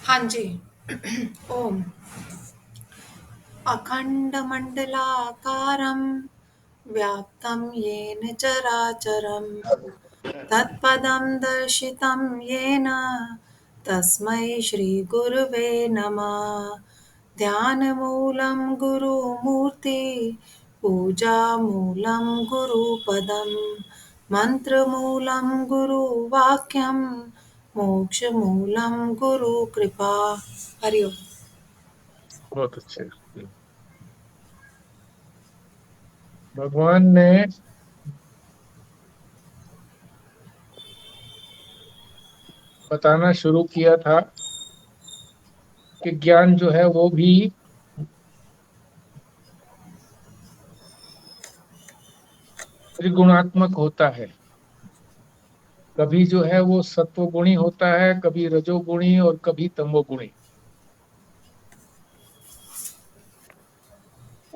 हाँ जी। ओम। अखण्डमण्डलाकारं व्याप्तं येन चराचरं तत्पदं दर्शितं येन तस्मै श्रीगुरुवे नमः। ध्यानमूलं गुरुमूर्ति पूजामूलं गुरुपदं मन्त्रमूलं गुरुवाक्यं मोक्षमूलं गुरुकृपा। हरि ओम। बहुत अच्छे। भगवान ने बताना शुरू किया था कि ज्ञान जो है वो भी त्रिगुणात्मक होता है। कभी जो है वो सत्वगुणी होता है, कभी रजोगुणी और कभी तमोगुणी।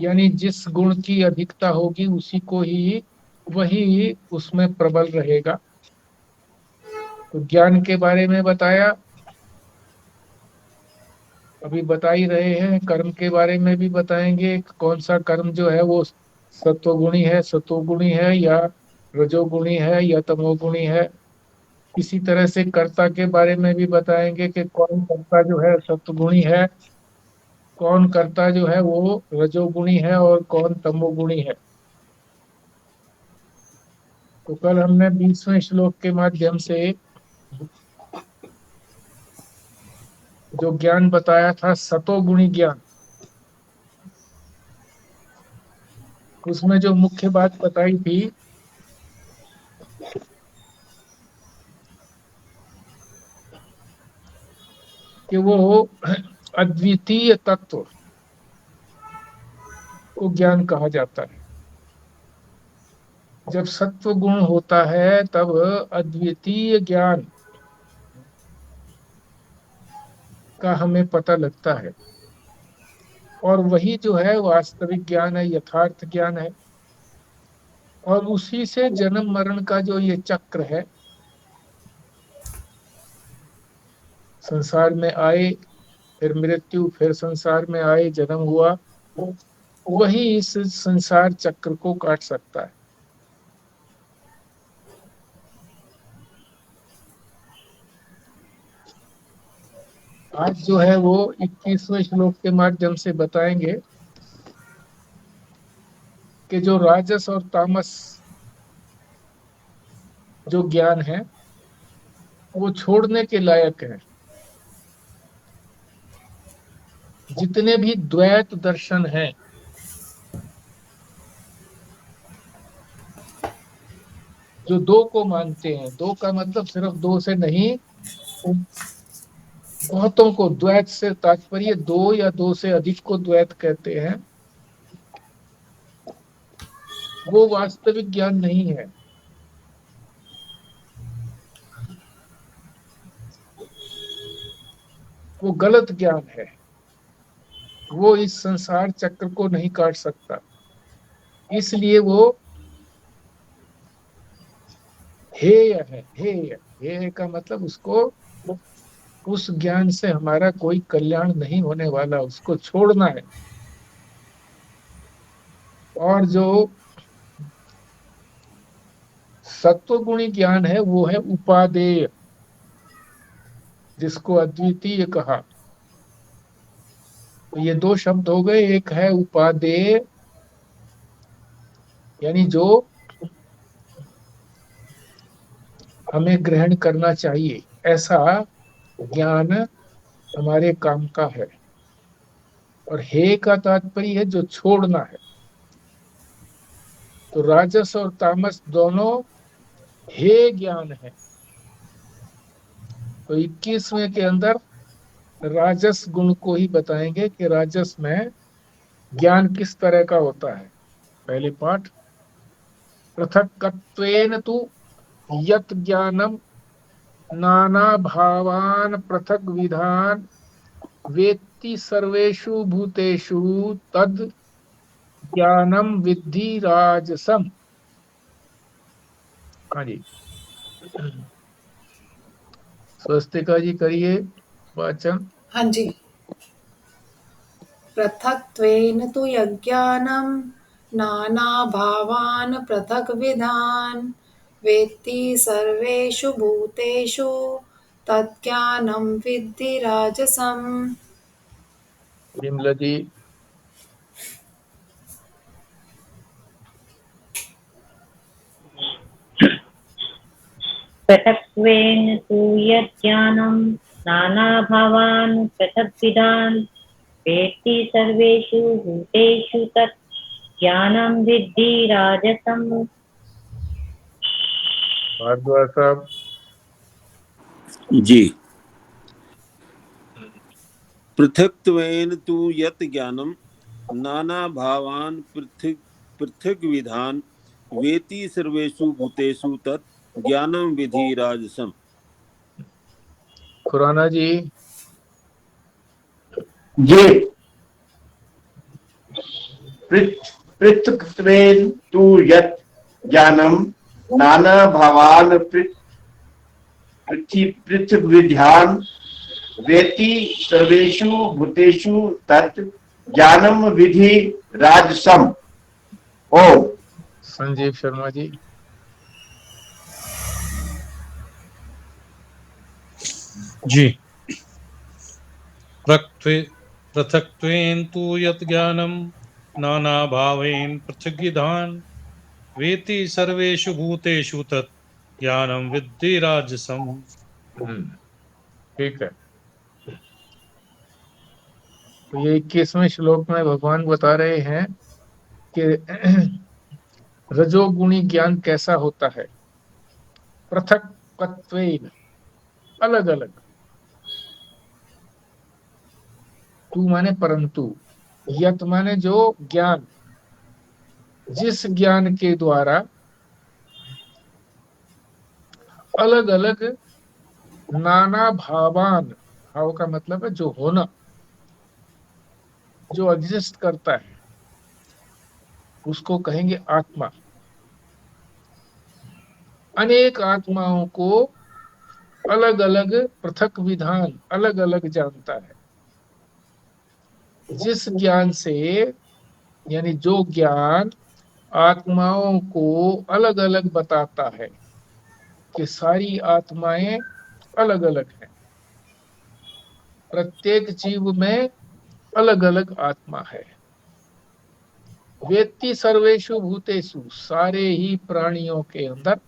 यानी जिस गुण की अधिकता होगी उसी को ही वही उसमें प्रबल रहेगा। तो ज्ञान के बारे में बताया, अभी बता ही रहे हैं। कर्म के बारे में भी बताएंगे, कौन सा कर्म जो है वो सत्वगुणी है, सतोगुणी है, या रजोगुणी है, या तमोगुणी है। इसी तरह से कर्ता के बारे में भी बताएंगे कि कौन कर्ता जो है सत्वगुणी है, कौन कर्ता जो है वो रजोगुणी है, और कौन तमोगुणी है। तो कल हमने 20वें श्लोक के माध्यम से जो ज्ञान बताया था, सतोगुणी ज्ञान, उसमें जो मुख्य बात बताई थी कि वो अद्वितीय तत्व को ज्ञान कहा जाता है। जब सत्व गुण होता है तब अद्वितीय ज्ञान का हमें पता लगता है, और वही जो है वास्तविक ज्ञान है, यथार्थ ज्ञान है। और उसी से जन्म मरण का जो ये चक्र है, संसार में आए, फिर मृत्यु, फिर संसार में आए, जन्म हुआ, वही इस संसार चक्र को काट सकता है। आज जो है वो 21वें श्लोक के माध्यम से बताएंगे कि जो राजस और तामस जो ज्ञान है वो छोड़ने के लायक है। जितने भी द्वैत दर्शन हैं, जो दो को मानते हैं, दो का मतलब सिर्फ दो से नहीं, बहुतों को, द्वैत से तात्पर्य दो या दो से अधिक को द्वैत कहते हैं, वो वास्तविक ज्ञान नहीं है। वो गलत ज्ञान है। वो इस संसार चक्र को नहीं काट सकता। इसलिए वो हेय है। हेय, हेय का मतलब उसको, उस ज्ञान से हमारा कोई कल्याण नहीं होने वाला, उसको छोड़ना है। और जो सत्वगुणी ज्ञान है वो है उपादेय, जिसको अद्वितीय कहा। तो ये दो शब्द हो गए। एक है उपादेय, यानी जो हमें ग्रहण करना चाहिए, ऐसा ज्ञान हमारे काम का है। और हे का तात्पर्य है जो छोड़ना है। तो राजस और तामस दोनों हे ज्ञान है। तो 21वें के अंदर राजस गुण को ही बताएंगे कि राजस में ज्ञान किस तरह का होता है। पहले पाठ, पृथक्त्वेन तु यत् ज्ञानम नाना भावान पृथक विधान वेत्ति सर्वेषु भूतेषु तद ज्ञानम विद्धि राजसम। हाँ जी, स्वस्तिका जी करिए वाचन। हाँ जी। पृथक्त्वेन तु यज्ञानं नानाभावान् पृथग्विधान् वेत्ति सर्वेषु भूतेषु तज्ज्ञानं विद्धि राजसम्। विमला जी। पृथक्त्वेन तु यज्ञानं नानाभावान् पृथग्विधान् वेत्ति सर्वेषु भूतेषु तत् ज्ञानं विद्धि राजसम्। भारद्वाज साहब। जी। पृथक्त्वेन तु यत् ज्ञानं नानाभावान् पृथग्विधान् वेति सर्वेषु भूतेषु तत् ज्ञानं विधि राजसम्। खुराना जी। ये पृथक्त्वेन तु यत् ज्ञानं नानाभावान् पृथग्विधान् वेति सर्वेषु भूतेषु तत् ज्ञानं विधि राजसम्। ओम। संजीव शर्मा जी। जी। पृथक्त्वेन तु यत् ज्ञानं नानाभावेन पृथग्विधान् वेति सर्वेषु भूतेषु तत् ज्ञानं विद्धि राजसम्। ठीक है। तो ये 21वें श्लोक में भगवान बता रहे हैं कि रजोगुणी ज्ञान कैसा होता है। पृथक्त्वेन, अलग अलग। तू माने परंतु, यत माने जो ज्ञान, जिस ज्ञान के द्वारा अलग अलग नाना भावान, भाव का मतलब है जो होना, जो एग्जिस्ट करता है, उसको कहेंगे आत्मा। अनेक आत्माओं को अलग अलग पृथक विधान, अलग अलग जानता है। जिस ज्ञान से, यानी जो ज्ञान आत्माओं को अलग अलग बताता है कि सारी आत्माएं अलग अलग हैं, प्रत्येक जीव में अलग अलग आत्मा है। वेत्ति सर्वेषु भूतेषु, सारे ही प्राणियों के अंदर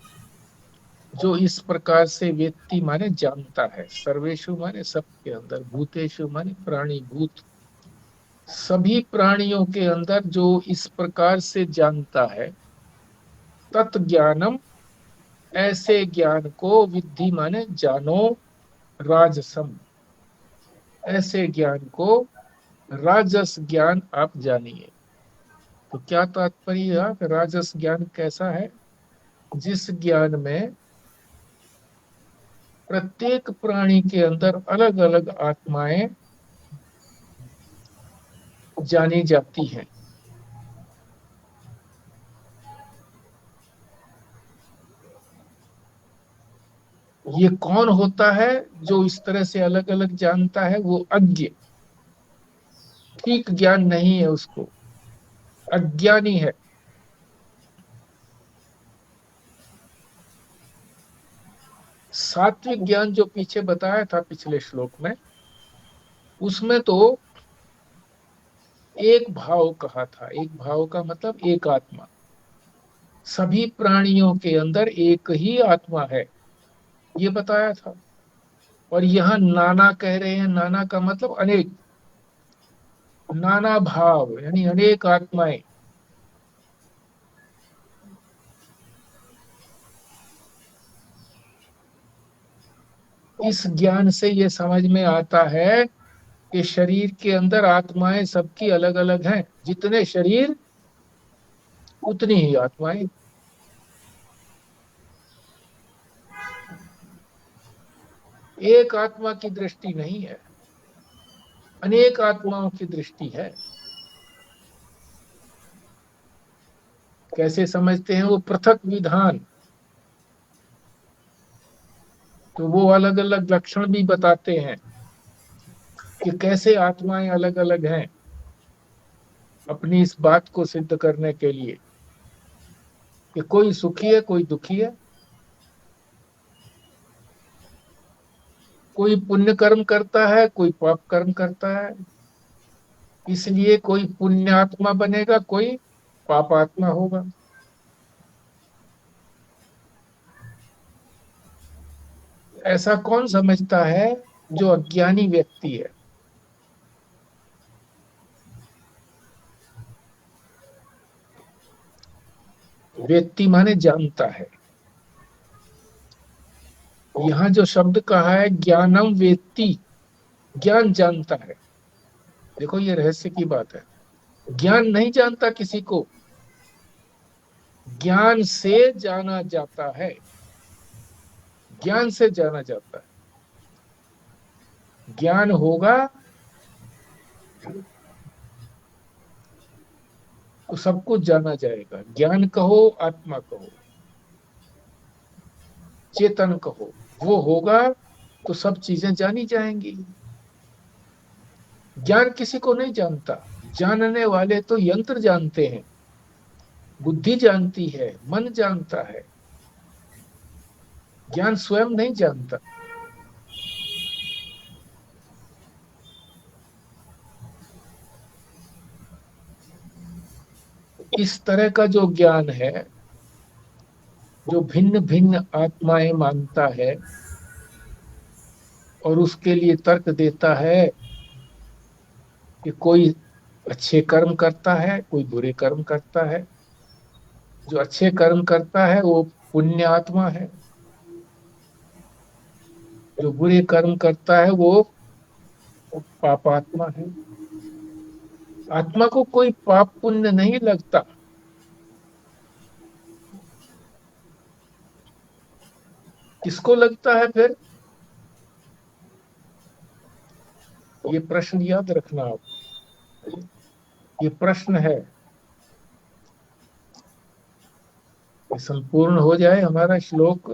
जो इस प्रकार से वेत्ति माने जानता है, सर्वेषु माने सबके अंदर, भूतेषु माने प्राणी भूत, सभी प्राणियों के अंदर जो इस प्रकार से जानता है, तत् ज्ञानम, ऐसे ज्ञान को, विद्धि माने जानो, राजसम, ऐसे ज्ञान को राजस ज्ञान आप जानिए। तो क्या तात्पर्य है? राजस ज्ञान कैसा है? जिस ज्ञान में प्रत्येक प्राणी के अंदर अलग अलग आत्माएं जानी जाती हैं। ये कौन होता है जो इस तरह से अलग अलग जानता है? वो अज्ञ, ठीक ज्ञान नहीं है उसको, अज्ञानी है। सात्विक ज्ञान जो पीछे बताया था पिछले श्लोक में, उसमें तो एक भाव कहा था। एक भाव का मतलब एक आत्मा, सभी प्राणियों के अंदर एक ही आत्मा है, ये बताया था। और यहाँ नाना कह रहे हैं, नाना का मतलब अनेक, नाना भाव यानी अनेक आत्माएं। इस ज्ञान से ये समझ में आता है कि शरीर के अंदर आत्माएं सबकी अलग अलग हैं, जितने शरीर उतनी ही आत्माएं। एक आत्मा की दृष्टि नहीं है, अनेक आत्माओं की दृष्टि है। कैसे समझते हैं? वो पृथक विधान, तो वो अलग अलग लक्षण भी बताते हैं। कि कैसे आत्माएं अलग अलग हैं, अपनी इस बात को सिद्ध करने के लिए कि कोई सुखी है कोई दुखी है, कोई पुण्य कर्म करता है कोई पाप कर्म करता है, इसलिए कोई पुण्यात्मा बनेगा कोई पापात्मा होगा। ऐसा कौन समझता है? जो अज्ञानी व्यक्ति है। व्यक्ति माने जानता है। यहाँ जो शब्द कहा है ज्ञानम वेत्ति, ज्ञान जानता है। देखो ये रहस्य की बात है। ज्ञान नहीं जानता किसी को, ज्ञान से जाना जाता है, ज्ञान से जाना जाता है। ज्ञान होगा तो सब कुछ जाना जाएगा। ज्ञान कहो, आत्मा कहो, चेतन कहो, वो होगा तो सब चीजें जानी जाएंगी। ज्ञान किसी को नहीं जानता। जानने वाले तो यंत्र जानते हैं, बुद्धि जानती है, मन जानता है, ज्ञान स्वयं नहीं जानता। इस तरह का जो ज्ञान है, जो भिन्न भिन्न आत्माएं मानता है और उसके लिए तर्क देता है कि कोई अच्छे कर्म करता है कोई बुरे कर्म करता है, जो अच्छे कर्म करता है वो पुण्य आत्मा है, जो बुरे कर्म करता है वो पापात्मा है। आत्मा को कोई पाप पुण्य नहीं लगता। किसको लगता है फिर? ये प्रश्न याद रखना आप, ये प्रश्न है। ये संपूर्ण हो जाए हमारा श्लोक,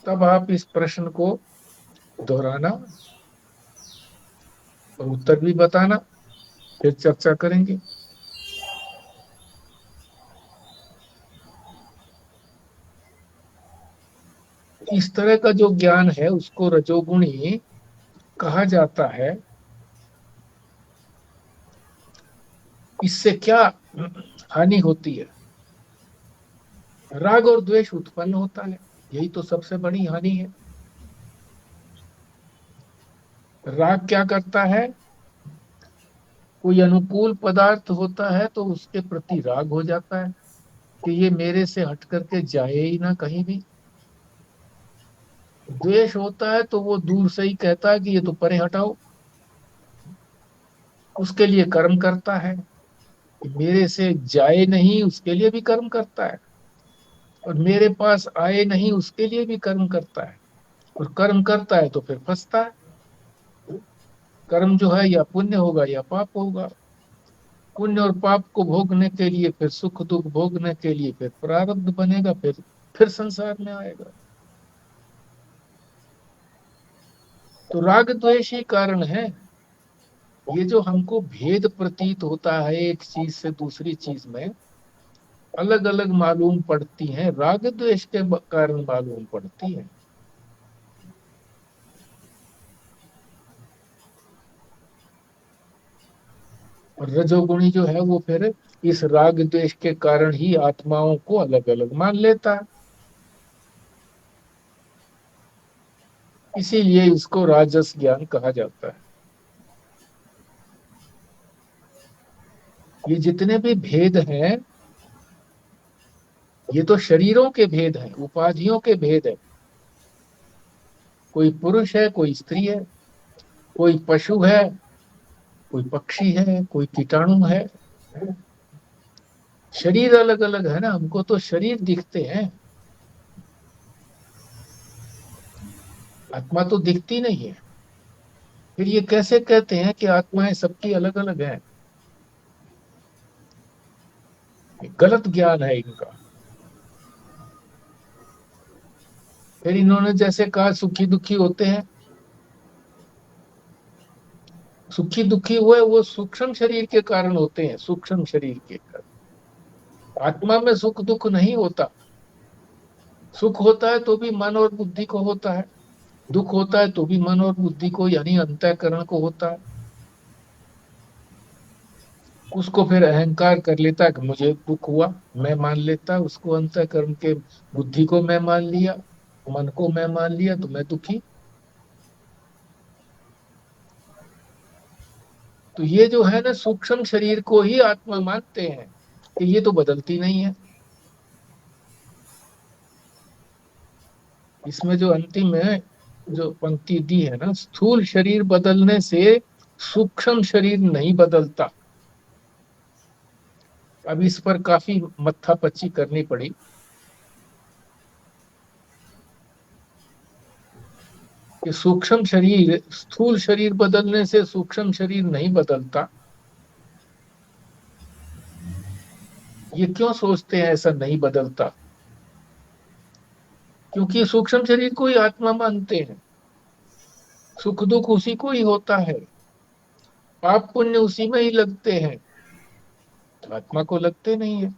तब आप इस प्रश्न को दोहराना और उत्तर भी बताना, फिर चर्चा करेंगे। इस तरह का जो ज्ञान है उसको रजोगुणी कहा जाता है। इससे क्या हानि होती है? राग और द्वेष उत्पन्न होता है, यही तो सबसे बड़ी हानि है। राग क्या करता है? कोई अनुकूल पदार्थ होता है तो उसके प्रति राग हो जाता है कि ये मेरे से हट करके जाए ही ना कहीं भी। द्वेष होता है तो वो दूर से ही कहता है कि ये तो परे हटाओ। उसके लिए कर्म करता है, मेरे से जाए नहीं उसके लिए भी कर्म करता है, और मेरे पास आए नहीं उसके लिए भी कर्म करता है। और कर्म करता है तो फिर फंसता है। कर्म जो है या पुण्य होगा या पाप होगा। पुण्य और पाप को भोगने के लिए, फिर सुख दुख भोगने के लिए फिर प्रारब्ध बनेगा, फिर संसार में आएगा। तो राग द्वेष ही कारण है। ये जो हमको भेद प्रतीत होता है एक चीज से दूसरी चीज में, अलग अलग मालूम पड़ती हैं, राग द्वेष के कारण मालूम पड़ती है। और रजोगुणी जो है वो फिर इस राग द्वेष के कारण ही आत्माओं को अलग अलग मान लेता है। इसीलिए इसको राजस ज्ञान कहा जाता है। ये जितने भी भेद हैं ये तो शरीरों के भेद हैं, उपाधियों के भेद है। कोई पुरुष है कोई स्त्री है, कोई पशु है कोई पक्षी है, कोई कीटाणु है। शरीर अलग अलग है ना, हमको तो शरीर दिखते हैं, आत्मा तो दिखती नहीं है। फिर ये कैसे कहते हैं कि आत्माएं सबकी अलग अलग हैं? गलत ज्ञान है इनका। फिर इन्होंने जैसे कहा सुखी दुखी होते हैं, सुखी दुखी हुए वो सूक्ष्म शरीर के कारण होते हैं, सूक्ष्म शरीर के कारण। आत्मा में सुख दुख नहीं होता। सुख होता है तो भी मन और बुद्धि को होता है, दुख होता है तो भी मन और बुद्धि को यानी अंतःकरण को होता है। उसको फिर अहंकार कर लेता है कि मुझे दुख हुआ, मैं मान लेता, उसको अंतःकरण के बुद्धि को मैं मान लिया, मन को मैं मान लिया, तो मैं दुखी। तो ये जो है ना सूक्ष्म शरीर को ही आत्मा मानते हैं कि ये तो बदलती नहीं है। इसमें जो अंतिम है जो पंक्ति दी है ना, स्थूल शरीर बदलने से सूक्ष्म शरीर नहीं बदलता। अब इस पर काफी मत्थापच्ची करनी पड़ी। कि सूक्ष्म शरीर, स्थूल शरीर बदलने से सूक्ष्म शरीर नहीं बदलता। ये क्यों सोचते हैं ऐसा नहीं बदलता? क्योंकि सूक्ष्म शरीर को ही आत्मा मानते हैं। सुख दुख उसी को ही होता है, पाप पुण्य उसी में ही लगते हैं, तो आत्मा को लगते नहीं है।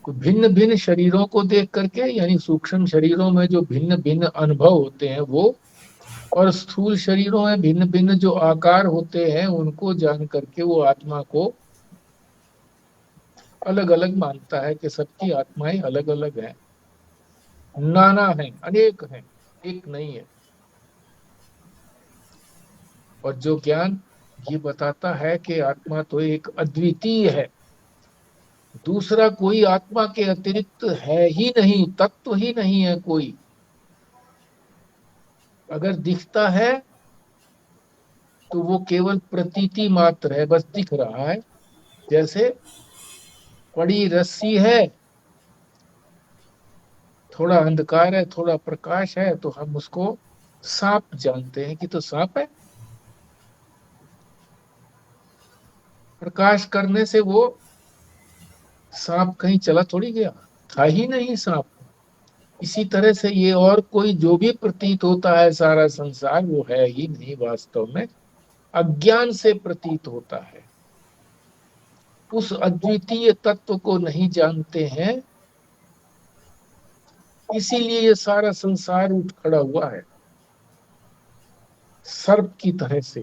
भिन्न भिन्न शरीरों को देख करके, यानी सूक्ष्म शरीरों में जो भिन्न भिन्न अनुभव होते हैं वो, और स्थूल शरीरों में भिन्न भिन्न जो आकार होते हैं उनको जान करके वो आत्मा को अलग अलग मानता है कि सबकी आत्माएं अलग अलग हैं, नाना है, अनेक हैं, एक नहीं है। और जो ज्ञान ये बताता है कि आत्मा तो एक अद्वितीय है, दूसरा कोई आत्मा के अतिरिक्त है ही नहीं, तत्व ही नहीं है कोई। अगर दिखता है तो वो केवल प्रतीति मात्र है, बस दिख रहा है। जैसे पड़ी रस्सी है, थोड़ा अंधकार है थोड़ा प्रकाश है, तो हम उसको सांप जानते हैं कि तो सांप है। प्रकाश करने से वो सांप कहीं चला थोड़ी गया, था ही नहीं सांप। इसी तरह से ये और कोई जो भी प्रतीत होता है सारा संसार, वो है ही नहीं, वास्तव में अज्ञान से प्रतीत होता है। उस अद्वितीय तत्व को नहीं जानते हैं, इसीलिए ये सारा संसार उठ खड़ा हुआ है। सर्प की तरह से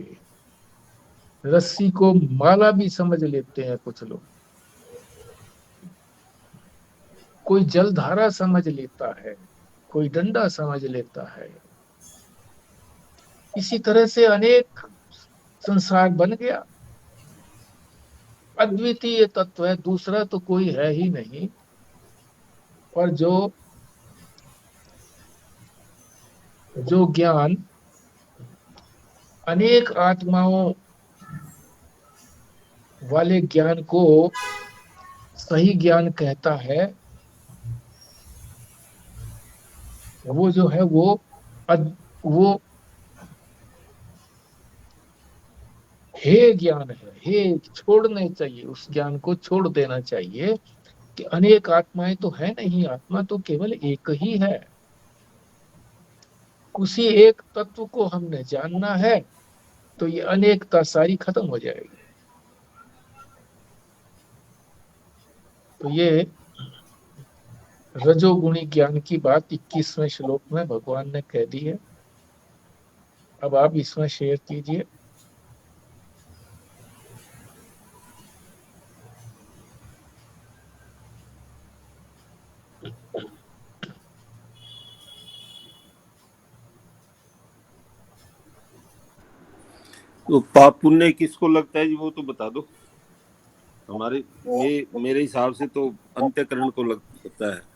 रस्सी को माला भी समझ लेते हैं कुछ लोग, कोई जलधारा समझ लेता है, कोई डंडा समझ लेता है। इसी तरह से अनेक संसार बन गया। अद्वितीय तत्व है, दूसरा तो कोई है ही नहीं। और जो ज्ञान अनेक आत्माओं वाले ज्ञान को सही ज्ञान कहता है, वो जो है वो हे ज्ञान है, हे छोड़ने चाहिए, उस ज्ञान को छोड़ देना चाहिए कि अनेक आत्माएं तो है नहीं, आत्मा तो केवल एक ही है। उसी एक तत्व को हमने जानना है तो ये अनेकता सारी खत्म हो जाएगी। तो ये रजोगुणी ज्ञान की बात 21वें श्लोक में भगवान ने कह दी है। अब आप इसमें शेयर कीजिए। तो पाप पुण्य किसको लगता है जी, वो तो बता दो। हमारे मेरे हिसाब से तो अंतःकरण को लगता है।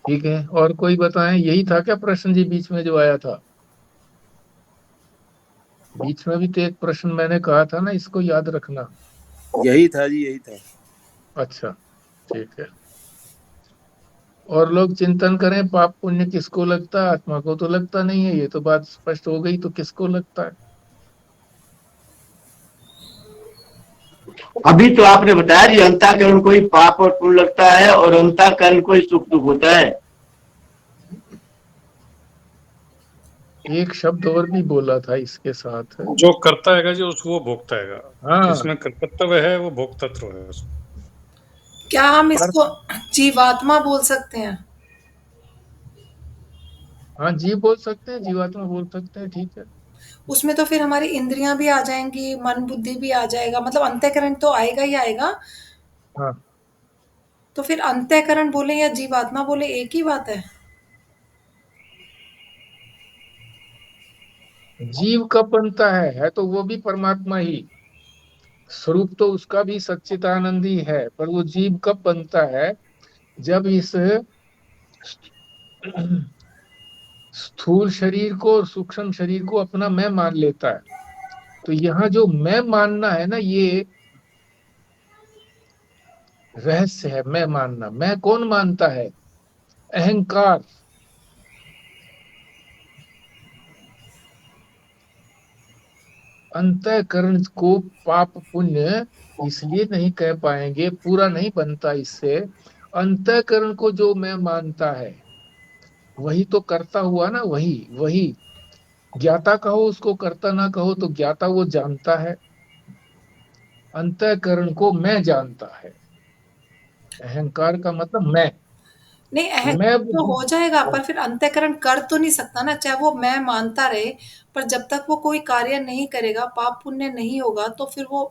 ठीक है, और कोई बताएं, यही था क्या प्रश्न जी बीच में जो आया था? बीच में भी तो एक प्रश्न मैंने कहा था ना, इसको याद रखना। यही था जी, यही था। अच्छा ठीक है। और लोग चिंतन करें, पाप पुण्य किसको लगता है? आत्मा को तो लगता नहीं है, ये तो बात स्पष्ट हो गई। तो किसको लगता है? अभी तो आपने बताया जी, अंतःकरण को ही पाप और पुण्य लगता है और अंतःकरण को ही सुख दुख होता है। एक शब्द और भी बोला था इसके साथ। जो करता है जी उसको वो भोगता है। हाँ, जिसमें कर्तव्य है वो भोक्तृत्व है उसमें। क्या हम पर इसको जीवात्मा बोल सकते हैं? हाँ, जीव बोल सकते हैं, जीवात्मा बोल सकते हैं, ठीक है। उसमें तो फिर हमारी इंद्रियां भी आ जाएंगी, मन बुद्धि भी आ जाएगा, मतलब अंतःकरण तो आएगा ही आएगा। हाँ, तो फिर अंतःकरण बोले या जीवात्मा बोले एक ही बात है। जीव कब बनता है तो वो भी परमात्मा ही। स्वरूप तो उसका भी सच्चिदानंद ही है, पर वो जीव कब बनता है, जब इस स्थूल शरीर को और सूक्ष्म शरीर को अपना मैं मान लेता है। तो यहाँ जो मैं मानना है ना, ये रहस्य है। मैं मानना, मैं कौन मानता है? अहंकार। अंतःकरण को पाप पुण्य इसलिए नहीं कह पाएंगे, पूरा नहीं बनता इससे। अंतःकरण को जो मैं मानता है वही तो करता हुआ ना, वही वही ज्ञाता कहो उसको, करता ना कहो तो ज्ञाता वो जानता है। अंतःकरण को मैं जानता है। अहंकार का मतलब मैं। नहीं, मैं अहंकार तो हो जाएगा, पर फिर अंतःकरण कर तो नहीं सकता ना, चाहे वो मैं मानता रहे। पर जब तक वो कोई कार्य नहीं करेगा, पाप पुण्य नहीं होगा, तो फिर वो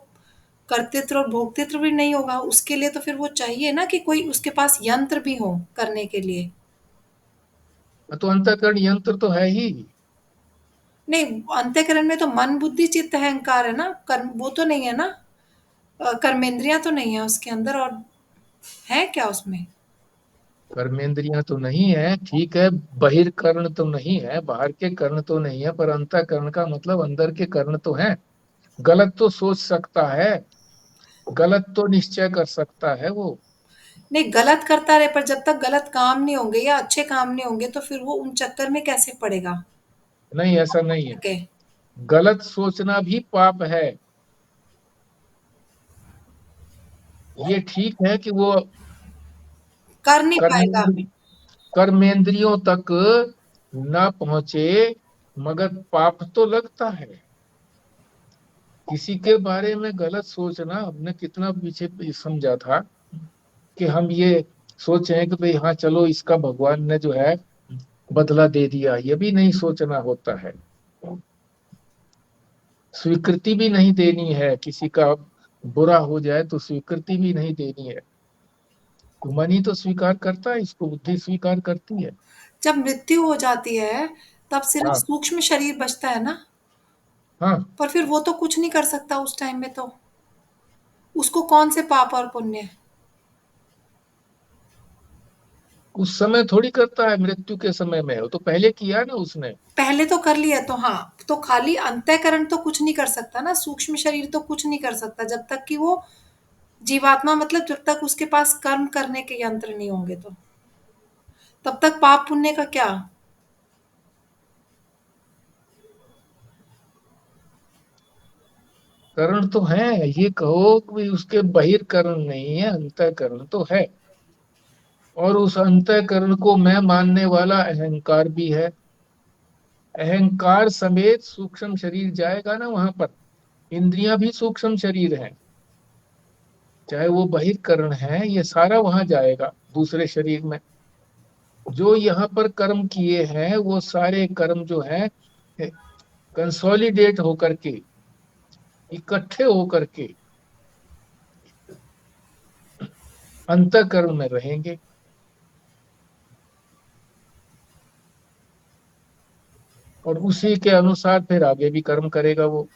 कर्तृत्व और भोक्तृत्व भी नहीं होगा। उसके लिए तो फिर वो चाहिए ना कि कोई उसके पास यंत्र भी हो करने के लिए। तो अंतःकरण यंत्र तो है ही। नहीं, अंतःकरण में तो मन बुद्धि चित्त अहंकार है ना, कर्म वो तो नहीं है ना। कर्मेंद्रियां तो नहीं है उसके अंदर, और है क्या उसमें? कर्मेंद्रियां तो नहीं है, ठीक है। बहिर्करण तो नहीं है, बाहर के कर्ण तो नहीं है, पर अंतःकरण का मतलब अंदर के कर्ण तो है। गलत तो सोच सकता है, गलत तो निश्चय कर सकता है वो। नहीं, गलत करता रहे, पर जब तक गलत काम नहीं होंगे या अच्छे काम नहीं होंगे, तो फिर वो उन चक्कर में कैसे पड़ेगा? नहीं, ऐसा नहीं है। ओके। गलत सोचना भी पाप है। ये ठीक है कि वो कर नहीं पाएगा। कर्मेंद्रिय कर्मेंद्रियों तक ना पहुंचे, मगर पाप तो लगता है। किसी के बारे में गलत सोचना, हमने कितना पीछे समझा था कि हम ये सोचे हैं कि भाई हाँ चलो, इसका भगवान ने जो है बदला दे दिया, ये भी नहीं सोचना होता है। स्वीकृति भी नहीं देनी है, किसी का बुरा हो जाए तो स्वीकृति भी नहीं देनी है। तो मन ही तो स्वीकार करता है इसको, बुद्धि स्वीकार करती है। जब मृत्यु हो जाती है, तब सिर्फ हाँ, सूक्ष्म शरीर बचता है ना। हाँ। पर फिर वो तो कुछ नहीं कर सकता उस टाइम में, तो उसको कौन से पाप और पुण्य? उस समय थोड़ी करता है, मृत्यु के समय में। वो तो पहले किया ना उसने। पहले तो कर लिया, तो हाँ, तो खाली अंतःकरण तो कुछ नहीं कर सकता ना, सूक्ष्म शरीर तो कुछ नहीं कर सकता जब तक कि वो जीवात्मा, मतलब जब तक उसके पास कर्म करने के यंत्र नहीं होंगे, तो तब तक पाप पुण्य का क्या? करण तो है, ये कहो कि उसके बहिर्करण नहीं है, अंतःकरण तो है। और उस अंतःकरण को मैं मानने वाला अहंकार भी है। अहंकार समेत सूक्ष्म शरीर जाएगा ना वहां पर। इंद्रियां भी सूक्ष्म शरीर हैं, चाहे वो बहिर्करण है, ये सारा वहां जाएगा दूसरे शरीर में। जो यहाँ पर कर्म किए हैं वो सारे कर्म जो है कंसोलिडेट होकर के, इकट्ठे होकर के अंतःकरण में रहेंगे। और उसी के अनुसार फिर आगे भी कर्म करेगा वो।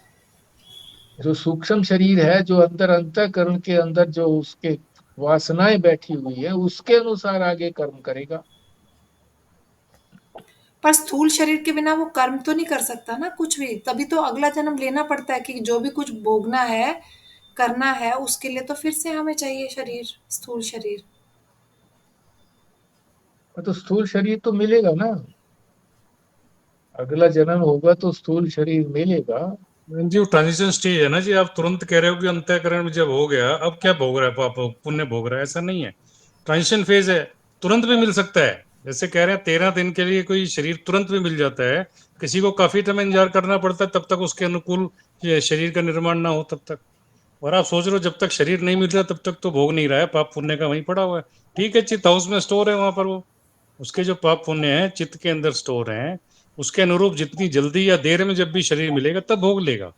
जो सूक्ष्म शरीर है, जो अंदर अंतःकरण के अंदर जो उसके वासनाएं बैठी हुई है, उसके अनुसार आगे कर्म करेगा। पर स्थूल शरीर के बिना वो कर्म तो नहीं कर सकता ना कुछ भी, तभी तो अगला जन्म लेना पड़ता है कि जो भी कुछ भोगना है, करना है, उसके लिए तो फिर से हमें चाहिए शरीर, स्थूल शरीर। तो स्थूल शरीर तो मिलेगा ना, अगला जन्म होगा तो स्थूल शरीर मिलेगा। जी वो ट्रांजिशन स्टेज है ना जी। आप तुरंत कह रहे हो कि अंतःकरण जब हो गया अब क्या भोग रहा है, पाप पुण्य भोग रहा है, ऐसा नहीं है। ट्रांजिशन फेज है, तुरंत भी मिल सकता है। जैसे कह रहे हैं 13 दिन के लिए कोई शरीर तुरंत भी मिल जाता है, किसी को काफी टाइम इंतजार करना पड़ता है, तब तक उसके अनुकूल ये शरीर का निर्माण ना हो तब तक। और आप सोच रहे हो जब तक शरीर नहीं मिल रहा तब तक तो भोग नहीं रहा है, पाप पुण्य का वहीं पड़ा हुआ है। ठीक है, चित्त हाउस में स्टोर है, वहां पर वो उसके जो पाप पुण्य है चित्त के अंदर स्टोर हैं, उसके अनुरूप जितनी जल्दी या देर में जब भी शरीर मिलेगा तब भोग लेगा।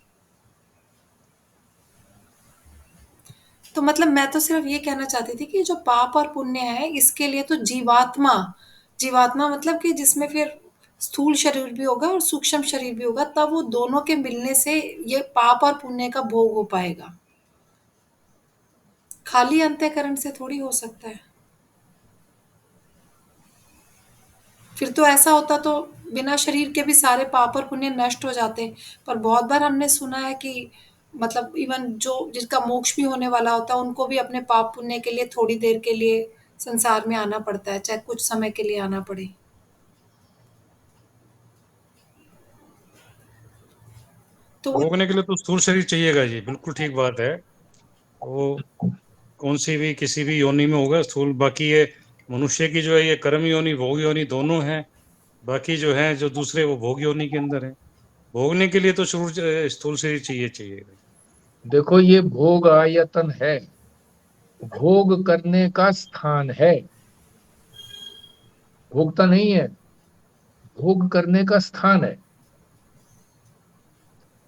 तो मतलब मैं तो सिर्फ ये कहना चाहती थी कि जो पाप और पुण्य है इसके लिए तो जीवात्मा, जीवात्मा मतलब कि जिसमें फिर स्थूल शरीर भी होगा और सूक्ष्म शरीर भी होगा, तब वो दोनों के मिलने से ये पाप और पुण्य का भोग हो पाएगा। खाली अंतःकरण से थोड़ी हो सकता है। फिर तो ऐसा होता तो बिना शरीर के भी सारे पाप और पुण्य नष्ट हो जाते। पर बहुत बार हमने सुना है कि मतलब इवन जो जिनका मोक्ष भी होने वाला होता है उनको भी अपने पाप पुण्य के लिए थोड़ी देर के लिए संसार में आना पड़ता है, चाहे कुछ समय के लिए आना पड़े। तो वो भोगने के लिए तो स्थूल शरीर चाहिएगा जी, बिल्कुल ठीक बात है। वो कौन सी भी किसी भी योनि में होगा स्थूल, बाकी ये मनुष्य की जो है ये कर्म योनि भोग योनि दोनों है, बाकी जो है जो दूसरे वो भोग योनि के अंदर है। भोगने के लिए तो शुरू स्थूल शरीर चाहिए चाहिए। देखो ये भोग आयतन है, भोग करने का स्थान है, भोगता नहीं है, भोग करने का स्थान है।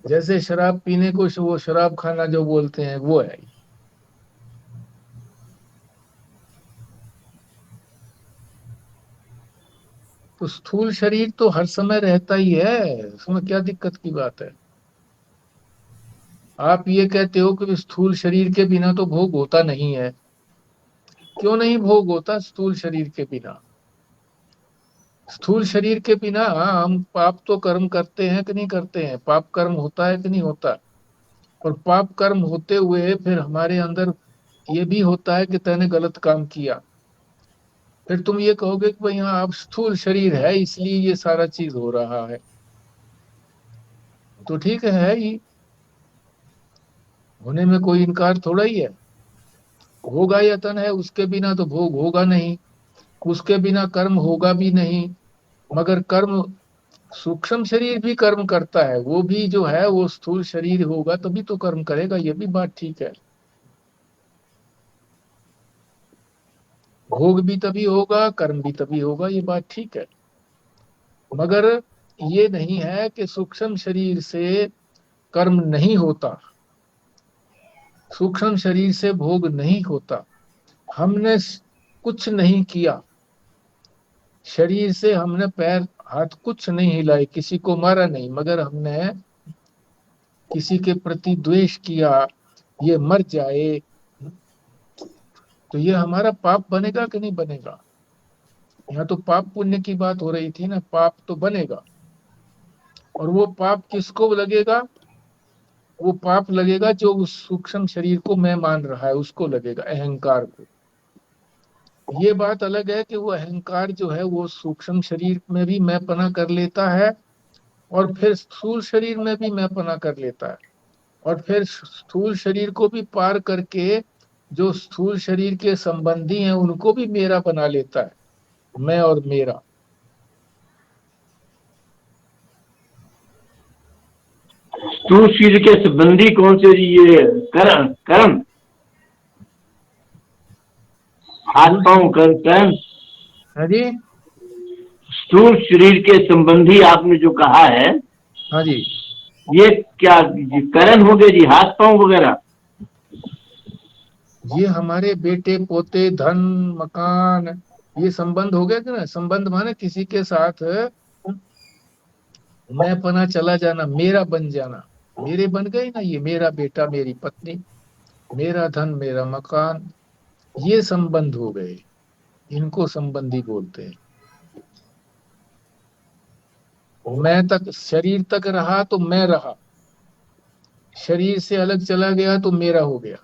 जैसे शराब पीने को वो शराब खाना जो बोलते हैं वो है। तो स्थूल शरीर तो हर समय रहता ही है, उसमें क्या दिक्कत की बात है। आप ये कहते हो कि स्थूल शरीर के बिना तो भोग होता नहीं है। क्यों नहीं भोग होता स्थूल शरीर के बिना? स्थूल शरीर के बिना हम पाप तो कर्म करते हैं कि नहीं करते हैं, पाप कर्म होता है कि नहीं होता। और पाप कर्म होते हुए फिर हमारे अंदर ये भी होता है कि तैने गलत काम किया। फिर तुम ये कहोगे कि भाई हाँ अब स्थूल शरीर है इसलिए ये सारा चीज हो रहा है, तो ठीक है ही, होने में कोई इनकार थोड़ा ही है। होगा यतन है, उसके बिना तो भोग होगा नहीं, उसके बिना कर्म होगा भी नहीं। मगर कर्म सूक्ष्म शरीर भी कर्म करता है, वो भी जो है वो स्थूल शरीर होगा तभी तो कर्म करेगा, ये भी बात ठीक है। भोग भी तभी होगा, कर्म भी तभी होगा, ये बात ठीक है। मगर ये नहीं है कि सूक्ष्म शरीर से कर्म नहीं होता, सूक्ष्म शरीर से भोग नहीं होता। हमने कुछ नहीं किया, शरीर से हमने पैर हाथ कुछ नहीं हिलाए, किसी को मारा नहीं, मगर हमने किसी के प्रति द्वेष किया, ये मर जाए, तो ये हमारा पाप बनेगा कि नहीं बनेगा? यहाँ तो पाप पुण्य की बात हो रही थी ना, पाप तो बनेगा। और वो पाप किसको लगेगा? वो पाप लगेगा जो उस सूक्ष्म शरीर को मैं मान रहा है उसको लगेगा, अहंकार को। ये बात अलग है कि वो अहंकार जो है वो सूक्ष्म शरीर में भी मैं पना कर लेता है और फिर स्थूल शरीर में भी मैं पना कर लेता है, और फिर स्थूल शरीर को भी पार करके जो स्थूल शरीर के संबंधी हैं उनको भी मेरा बना लेता है, मैं और मेरा। स्थूल शरीर के संबंधी कौन से जी? ये कर्म कर्म हाथ पांव कर्म। हाँ जी, स्थूल शरीर के संबंधी आपने जो कहा है, हाँ जी, ये क्या करण हो गए जी, हाथ पांव वगैरह? ये हमारे बेटे पोते धन मकान ये संबंध हो गया कि ना। संबंध माने किसी के साथ मैं पना चला जाना, मेरा बन जाना, मेरे बन गए ना, ये मेरा बेटा मेरी पत्नी, मेरा धन मेरा मकान, ये संबंध हो गए, इनको संबंधी बोलते हैं। मैं तक शरीर तक रहा तो मैं रहा, शरीर से अलग चला गया तो मेरा हो गया।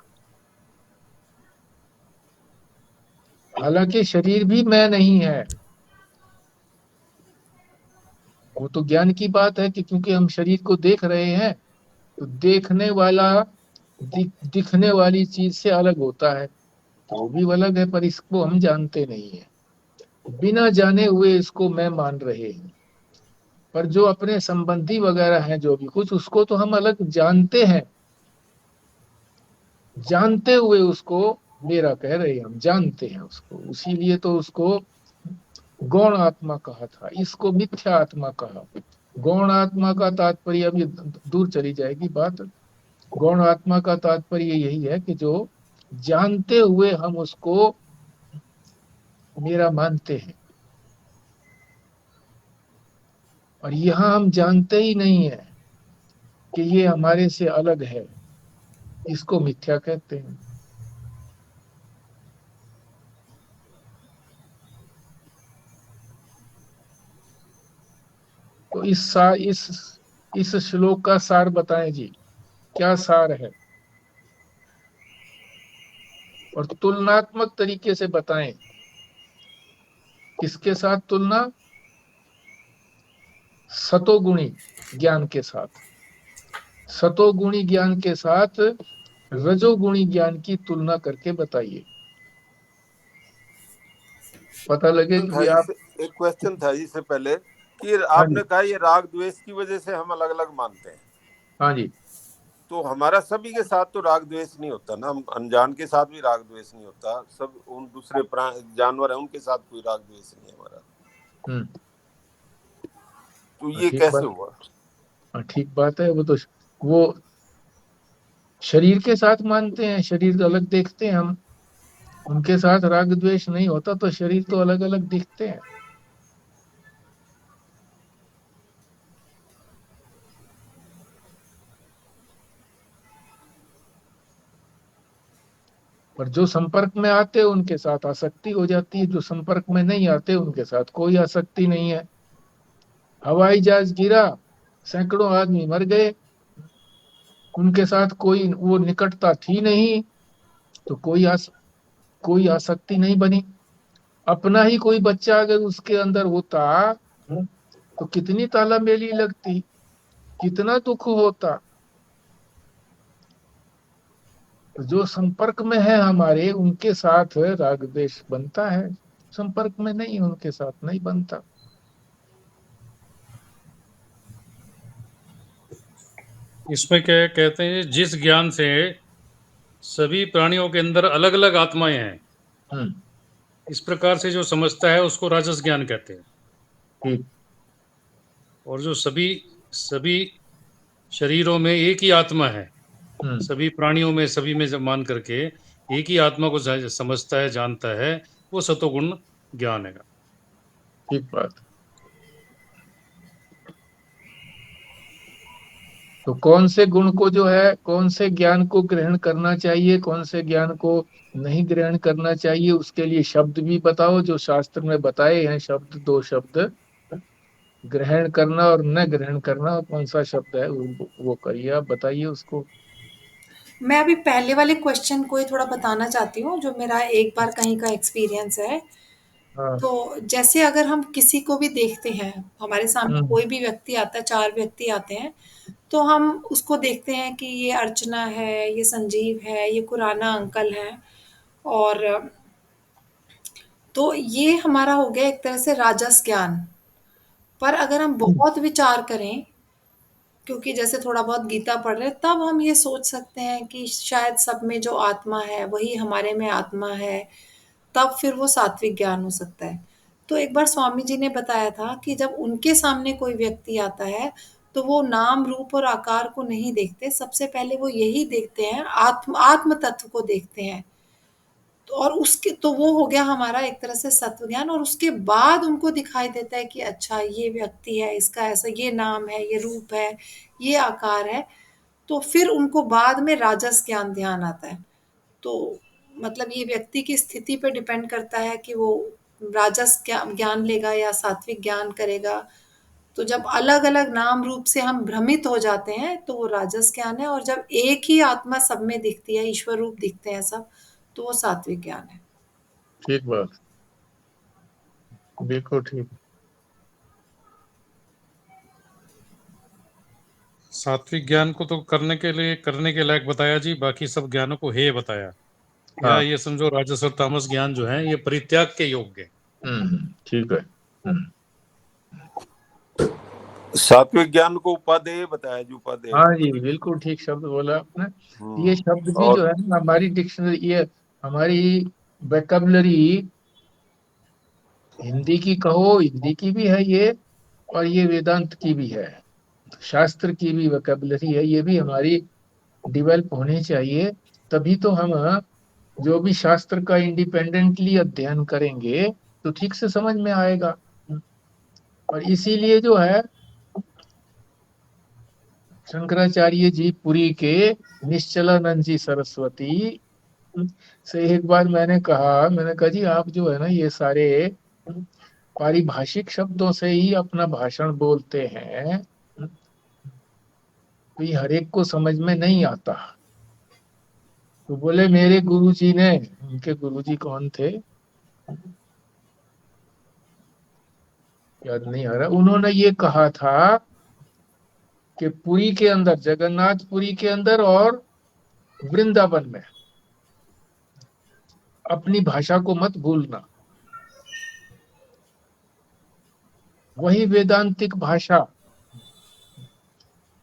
हालांकि शरीर भी मैं नहीं है, वो तो ज्ञान की बात है कि क्योंकि हम शरीर को देख रहे हैं तो देखने वाला दिखने वाली चीज से अलग होता है, तो वो भी अलग है, पर इसको हम जानते नहीं है। बिना जाने हुए इसको मैं मान रहे हैं। पर जो अपने संबंधी वगैरह हैं जो भी कुछ, उसको तो हम अलग जानते हैं, जानते हुए उसको मेरा कह रहे हैं, हम जानते हैं उसको, इसीलिए तो उसको गौण आत्मा कहा था, इसको मिथ्या आत्मा कहा। गौण आत्मा का तात्पर्य, अभी दूर चली जाएगी बात, गौण आत्मा का तात्पर्य यही है कि जो जानते हुए हम उसको मेरा मानते हैं, और यहां हम जानते ही नहीं है कि ये हमारे से अलग है, इसको मिथ्या कहते हैं। तो इस श्लोक का सार बताएं जी, क्या सार है, और तुलनात्मक तरीके से बताएं। किसके साथ तुलना? सतोगुणी ज्ञान के साथ, सतोगुणी ज्ञान के साथ रजोगुणी ज्ञान की तुलना करके बताइए, पता लगे कि था आप। एक क्वेश्चन था इससे पहले कि हाँ आपने जी, कहा ये राग द्वेष की वजह से हम अलग अलग मानते हैं, हाँ जी, तो हमारा सभी के साथ तो राग द्वेष नहीं होता ना, हम अनजान के साथ भी राग द्वेष नहीं होता, सब उन दूसरे जानवर है उनके साथ कोई राग द्वेष नहीं है हमारा, हम्म, तो ये ठीक कैसे बात, हुआ? हाँ ठीक बात है। वो शरीर के साथ मानते हैं, शरीर अलग देखते हैं हम, उनके साथ राग द्वेष नहीं होता तो शरीर तो अलग अलग दिखते हैं। पर जो संपर्क में आते हैं उनके साथ आसक्ति हो जाती है, जो संपर्क में नहीं आते उनके साथ कोई आसक्ति नहीं है। हवाई जहाज गिरा, सैकड़ों आदमी मर गए, उनके साथ कोई वो निकटता थी नहीं, तो कोई आसक्ति नहीं बनी। अपना ही कोई बच्चा अगर उसके अंदर होता तो कितनी तालामेली लगती, कितना दुख होता। तो जो संपर्क में है हमारे, उनके साथ राग द्वेष बनता है, संपर्क में नहीं उनके साथ नहीं बनता। इसमें क्या कहते हैं, जिस ज्ञान से सभी प्राणियों के अंदर अलग अलग आत्माएं हैं, हम्म, इस प्रकार से जो समझता है उसको राजस ज्ञान कहते हैं। ठीक। और जो सभी सभी शरीरों में एक ही आत्मा है, हम्म, सभी प्राणियों में, सभी में जब मान करके एक ही आत्मा को समझता है, जानता है, वो सतोगुण ज्ञान है। ठीक बात। तो कौन से गुण को जो है, कौन से ज्ञान को ग्रहण करना चाहिए, कौन से ज्ञान को नहीं ग्रहण करना चाहिए, उसके लिए शब्द भी बताओ जो शास्त्र में बताए हैं। शब्द, दो शब्द, ग्रहण करना और न ग्रहण करना, कौन सा शब्द है वो करिए, आप बताइए उसको। मैं अभी पहले वाले क्वेश्चन को ही थोड़ा बताना चाहती हूँ, जो मेरा एक बार कहीं का एक्सपीरियंस है। हाँ। तो जैसे अगर हम किसी को भी देखते हैं, हमारे सामने हम्म, कोई भी व्यक्ति आता है, 4 व्यक्ति आते हैं, तो हम उसको देखते हैं कि ये अर्चना है, ये संजीव है, ये खुराना अंकल हैं, और तो ये हमारा हो गया एक तरह से राजस ज्ञान। पर अगर हम बहुत विचार करें, क्योंकि जैसे थोड़ा बहुत गीता पढ़ रहे हैं, तब हम ये सोच सकते हैं कि शायद सब में जो आत्मा है वही हमारे में आत्मा है, तब फिर वो सात्विक ज्ञान हो सकता है। तो एक बार स्वामी जी ने बताया था कि जब उनके सामने कोई व्यक्ति आता है, तो वो नाम रूप और आकार को नहीं देखते, सबसे पहले वो यही देखते हैं, आत्म आत्म तत्व को देखते हैं। तो और उसके तो वो हो गया हमारा एक तरह से सत्व ज्ञान, और उसके बाद उनको दिखाई देता है कि अच्छा ये व्यक्ति है, इसका ऐसा ये नाम है, ये रूप है, ये आकार है। तो फिर उनको बाद में राजस ज्ञान ध्यान आता है। तो मतलब ये व्यक्ति की स्थिति पे डिपेंड करता है कि वो राजस ज्ञान लेगा या सात्विक ज्ञान करेगा। तो जब अलग अलग नाम रूप से हम भ्रमित हो जाते हैं तो वो राजस ज्ञान है, और जब एक ही आत्मा सब में दिखती है, ईश्वर रूप दिखते हैं सब, तो वो सात्विक ज्ञान है। ठीक बात, बिल्कुल ठीक। सात्विक ज्ञान को तो करने के लायक बताया जी, बाकी सब ज्ञानों को हे बताया। या हाँ। ये समझो राजस और तामस ज्ञान जो है ये परित्याग के योग्य है। ठीक है। सात्विक ज्ञान को उपादेय बताया जी, उपादेय। हाँ जी, बिल्कुल ठीक शब्द बोला आपने। ये शब्द भी और जो है ना, हमारी डिक्शनरी, ये हमारी वेकैबुलरी, हिंदी की कहो, हिंदी की भी है ये, और ये वेदांत की भी है, शास्त्र की भी वेकैबुलरी है, ये भी हमारी डेवलप होनी चाहिए। तभी तो हम जो भी शास्त्र का इंडिपेंडेंटली अध्ययन करेंगे तो ठीक से समझ में आएगा। और इसीलिए जो है शंकराचार्य जी पुरी के निश्चलानंद जी सरस्वती से एक बार मैंने कहा जी, आप जो है ना ये सारे पारिभाषिक शब्दों से ही अपना भाषण बोलते हैं, तो ये हर एक को समझ में नहीं आता। तो बोले मेरे गुरुजी ने, उनके गुरुजी कौन थे याद नहीं आ रहा, उन्होंने ये कहा था कि पुरी के अंदर, जगन्नाथपुरी के अंदर और वृंदावन में अपनी भाषा को मत भूलना, वही वेदांतिक भाषा,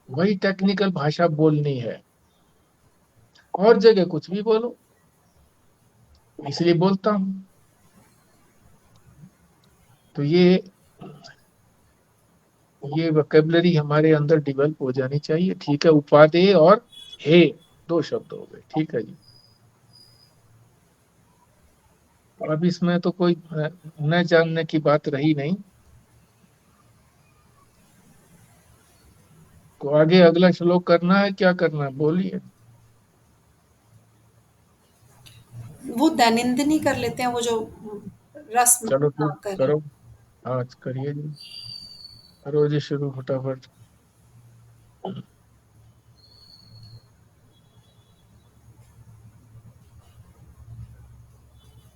वही टेक्निकल भाषा बोलनी है, और जगह कुछ भी बोलो, इसलिए बोलता हूं। तो ये वोकैबुलरी हमारे अंदर डेवलप हो जानी चाहिए। ठीक है, उपादेय और हे 2 शब्द हो गए। ठीक है जी। अब इसमें तो कोई न जानने की बात रही नहीं। तो आगे अगला श्लोक करना है, क्या करना है, बोलिए। वो दैनंदिनी कर लेते हैं, वो जो रस्म। चलो हाँ, ठीक, करिए। करो। हाँ करिए जी, करो जी शुरू फटाफट।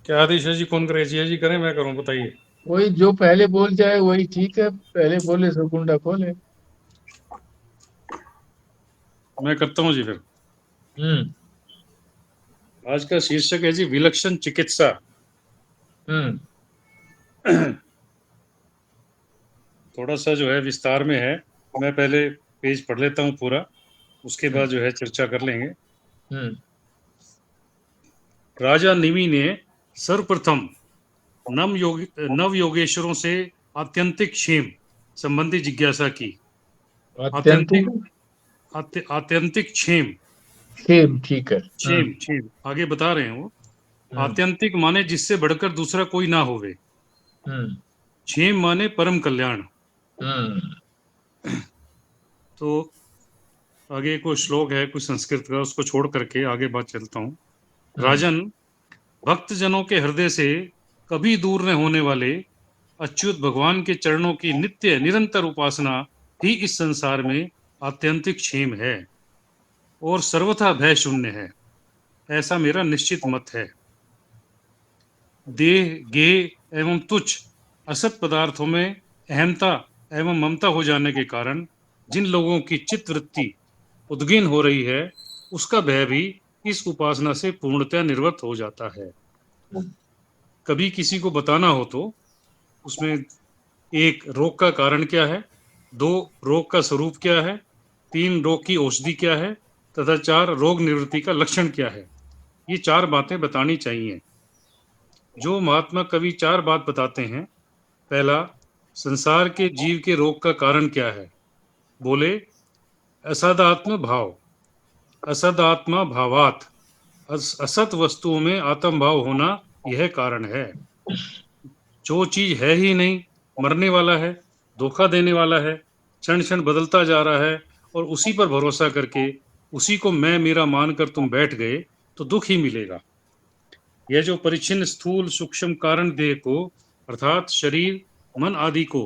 क्या आदेश है जी, कौन करे, जी जी करें, मैं करूं, बताइए। वही जो पहले बोल जाए वही ठीक है, पहले बोले सो कुंडा खोले। मैं करता हूं जी फिर। हम्म। आज का शीर्षक है जी विलक्षण चिकित्सा। हम्म। थोड़ा सा जो है विस्तार में है, मैं पहले पेज पढ़ लेता हूं पूरा, उसके बाद जो है चर्चा कर लेंगे। हम्म। राजा निमि ने सर्वप्रथम नव योगेश्वरों से आत्यंतिक क्षेम संबंधी जिज्ञासा की। आत्यंतिक आत्यंतिक क्षेम, सेम, ठीक है। क्षेम क्षेम आगे बता रहे हैं वो। हम्म। आत्यंतिक माने जिससे बढ़कर दूसरा कोई ना होवे, हम्म। क्षेम माने परम कल्याण। हम्म। तो आगे कोई श्लोक है कुछ संस्कृत का, उसको छोड़ करके आगे बात चलता हूँ। राजन, भक्त जनों के हृदय से कभी दूर न होने वाले अच्युत भगवान के चरणों की नित्य निरंतर उपासना ही इस संसार में आत्यंतिक क्षेम है और सर्वथा भय शून्य है, ऐसा मेरा निश्चित मत है। देह, गेह एवं तुच्छ असत पदार्थों में अहमता एवं ममता हो जाने के कारण जिन लोगों की चित्त वृत्ति उद्गीन हो रही है, उसका भय भी इस उपासना से पूर्णतः निर्वृत्त हो जाता है। कभी किसी को बताना हो तो उसमें 1 रोग का कारण क्या है, 2 रोग का स्वरूप क्या है, 3 रोग की औषधि क्या है, तथा 4 रोग निवृत्ति का लक्षण क्या है। ये 4 बातें बतानी चाहिए। जो महात्मा कवि 4 बात बताते हैं। पहला, संसार के जीव के रोग का कारण क्या है। बोले, असदात्म भाव, असदात्मा भावात, असत वस्तुओं में आत्म भाव होना यह कारण है। जो चीज है ही नहीं, मरने वाला है, धोखा देने वाला है, क्षण क्षण बदलता जा रहा है, और उसी पर भरोसा करके उसी को मैं मेरा मानकर तुम बैठ गए तो दुख ही मिलेगा। यह जो परिच्छिन्न स्थूल सूक्ष्म कारण देह को अर्थात शरीर मन आदि को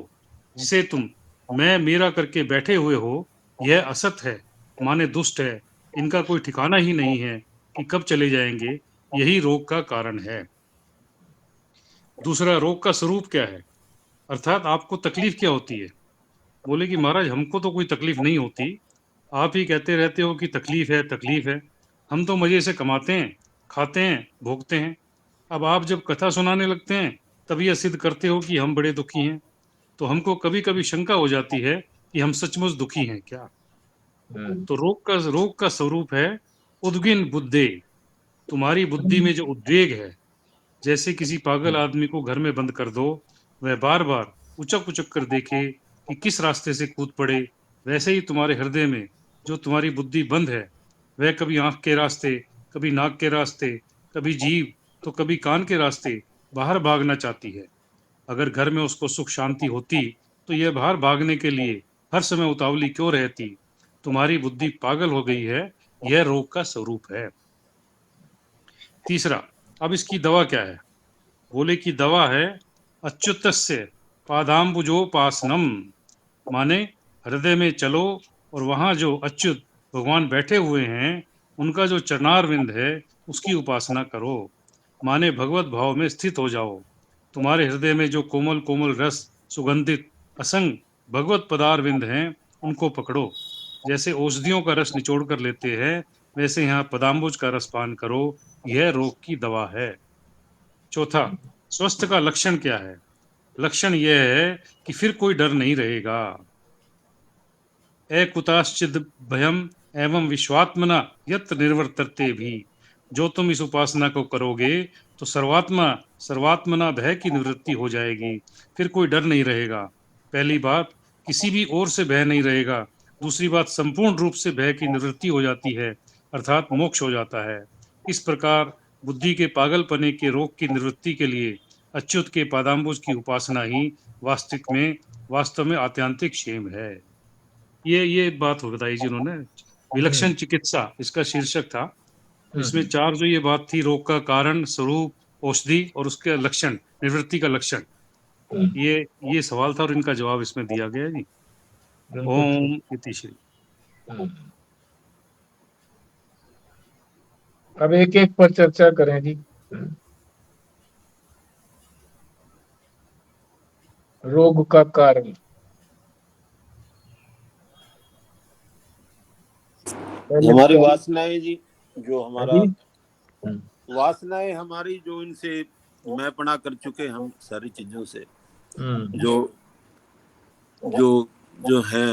जिसे तुम मैं मेरा करके बैठे हुए हो, यह असत है, माने दुष्ट है, इनका कोई ठिकाना ही नहीं है कि कब चले जाएंगे, यही रोग का कारण है। दूसरा, रोग का स्वरूप क्या है, अर्थात आपको तकलीफ क्या होती है। बोले कि महाराज हमको तो कोई तकलीफ नहीं होती, आप ही कहते रहते हो कि तकलीफ है तकलीफ है, हम तो मजे से कमाते हैं, खाते हैं, भोगते हैं। अब आप जब कथा सुनाने लगते हैं तब यह सिद्ध करते हो कि हम बड़े दुखी हैं, तो हमको कभी कभी शंका हो जाती है कि हम सचमुच दुखी हैं क्या। तो रोग का स्वरूप है उद्विग्न बुद्धि। तुम्हारी बुद्धि में जो उद्वेग है, जैसे किसी पागल आदमी को घर में बंद कर दो, वह बार बार उचक उचक कर देखे कि किस रास्ते से कूद पड़े, वैसे ही तुम्हारे हृदय में जो तुम्हारी बुद्धि बंद है, वह कभी आंख के रास्ते, कभी नाक के रास्ते, कभी जीभ, तो कभी कान के रास्ते बाहर भागना चाहती है। अगर घर में उसको सुख शांति होती तो यह बाहर भागने के लिए हर समय उतावली क्यों रहती। तुम्हारी बुद्धि पागल हो गई है, यह रोग का स्वरूप है। तीसरा, अब इसकी दवा क्या है? बोले की दवा है अच्युतस्य पादाम्बुजोपासनम, माने हृदय में चलो और वहां जो अच्युत भगवान बैठे हुए हैं, उनका जो चरणारविंद है उसकी उपासना करो। माने भगवत भाव में स्थित हो जाओ। तुम्हारे हृदय में जो कोमल कोमल रस सुगंधित असंग भगवत पदारविंद हैं, उनको पकड़ो। जैसे औषधियों का रस निचोड़ कर लेते हैं, वैसे यहाँ पदाम्बुज का रस पान करो। यह रोग की दवा है। चौथा, स्वस्थ का लक्षण क्या है? लक्षण यह है कि फिर कोई डर नहीं रहेगा। कुताश्चिद भयम एवं विश्वात्मना यत्र निर्वर्तते भी। जो तुम इस उपासना को करोगे तो सर्वात्मना भय की निवृत्ति हो जाएगी, फिर कोई डर नहीं रहेगा। पहली बात, किसी भी ओर से भय नहीं रहेगा। दूसरी बात, संपूर्ण रूप से भय की निवृत्ति हो जाती है, अर्थात मोक्ष हो जाता है। इस प्रकार बुद्धि के पागलपने के रोग की निवृत्ति के लिए अच्युत के पादाम्बुज की उपासना ही वास्तव में आत्यांतिक क्षेम है। ये बात हो बताई जिन्होंने, विलक्षण चिकित्सा इसका शीर्षक था। इसमें चार जो ये बात थी, रोग का कारण, स्वरूप, औषधि और उसके लक्षण, निवृत्ति का लक्षण, ये सवाल था और इनका जवाब इसमें दिया गया है जी। ओम इति श्री। अब एक एक पर चर्चा करें जी। रोग का कारण, हमारी वासनाएं जी, जो हमारा जी? वासनाएं हमारी, जो इनसे मैं पना कर चुके हम सारी चीजों से, जो जो जो है,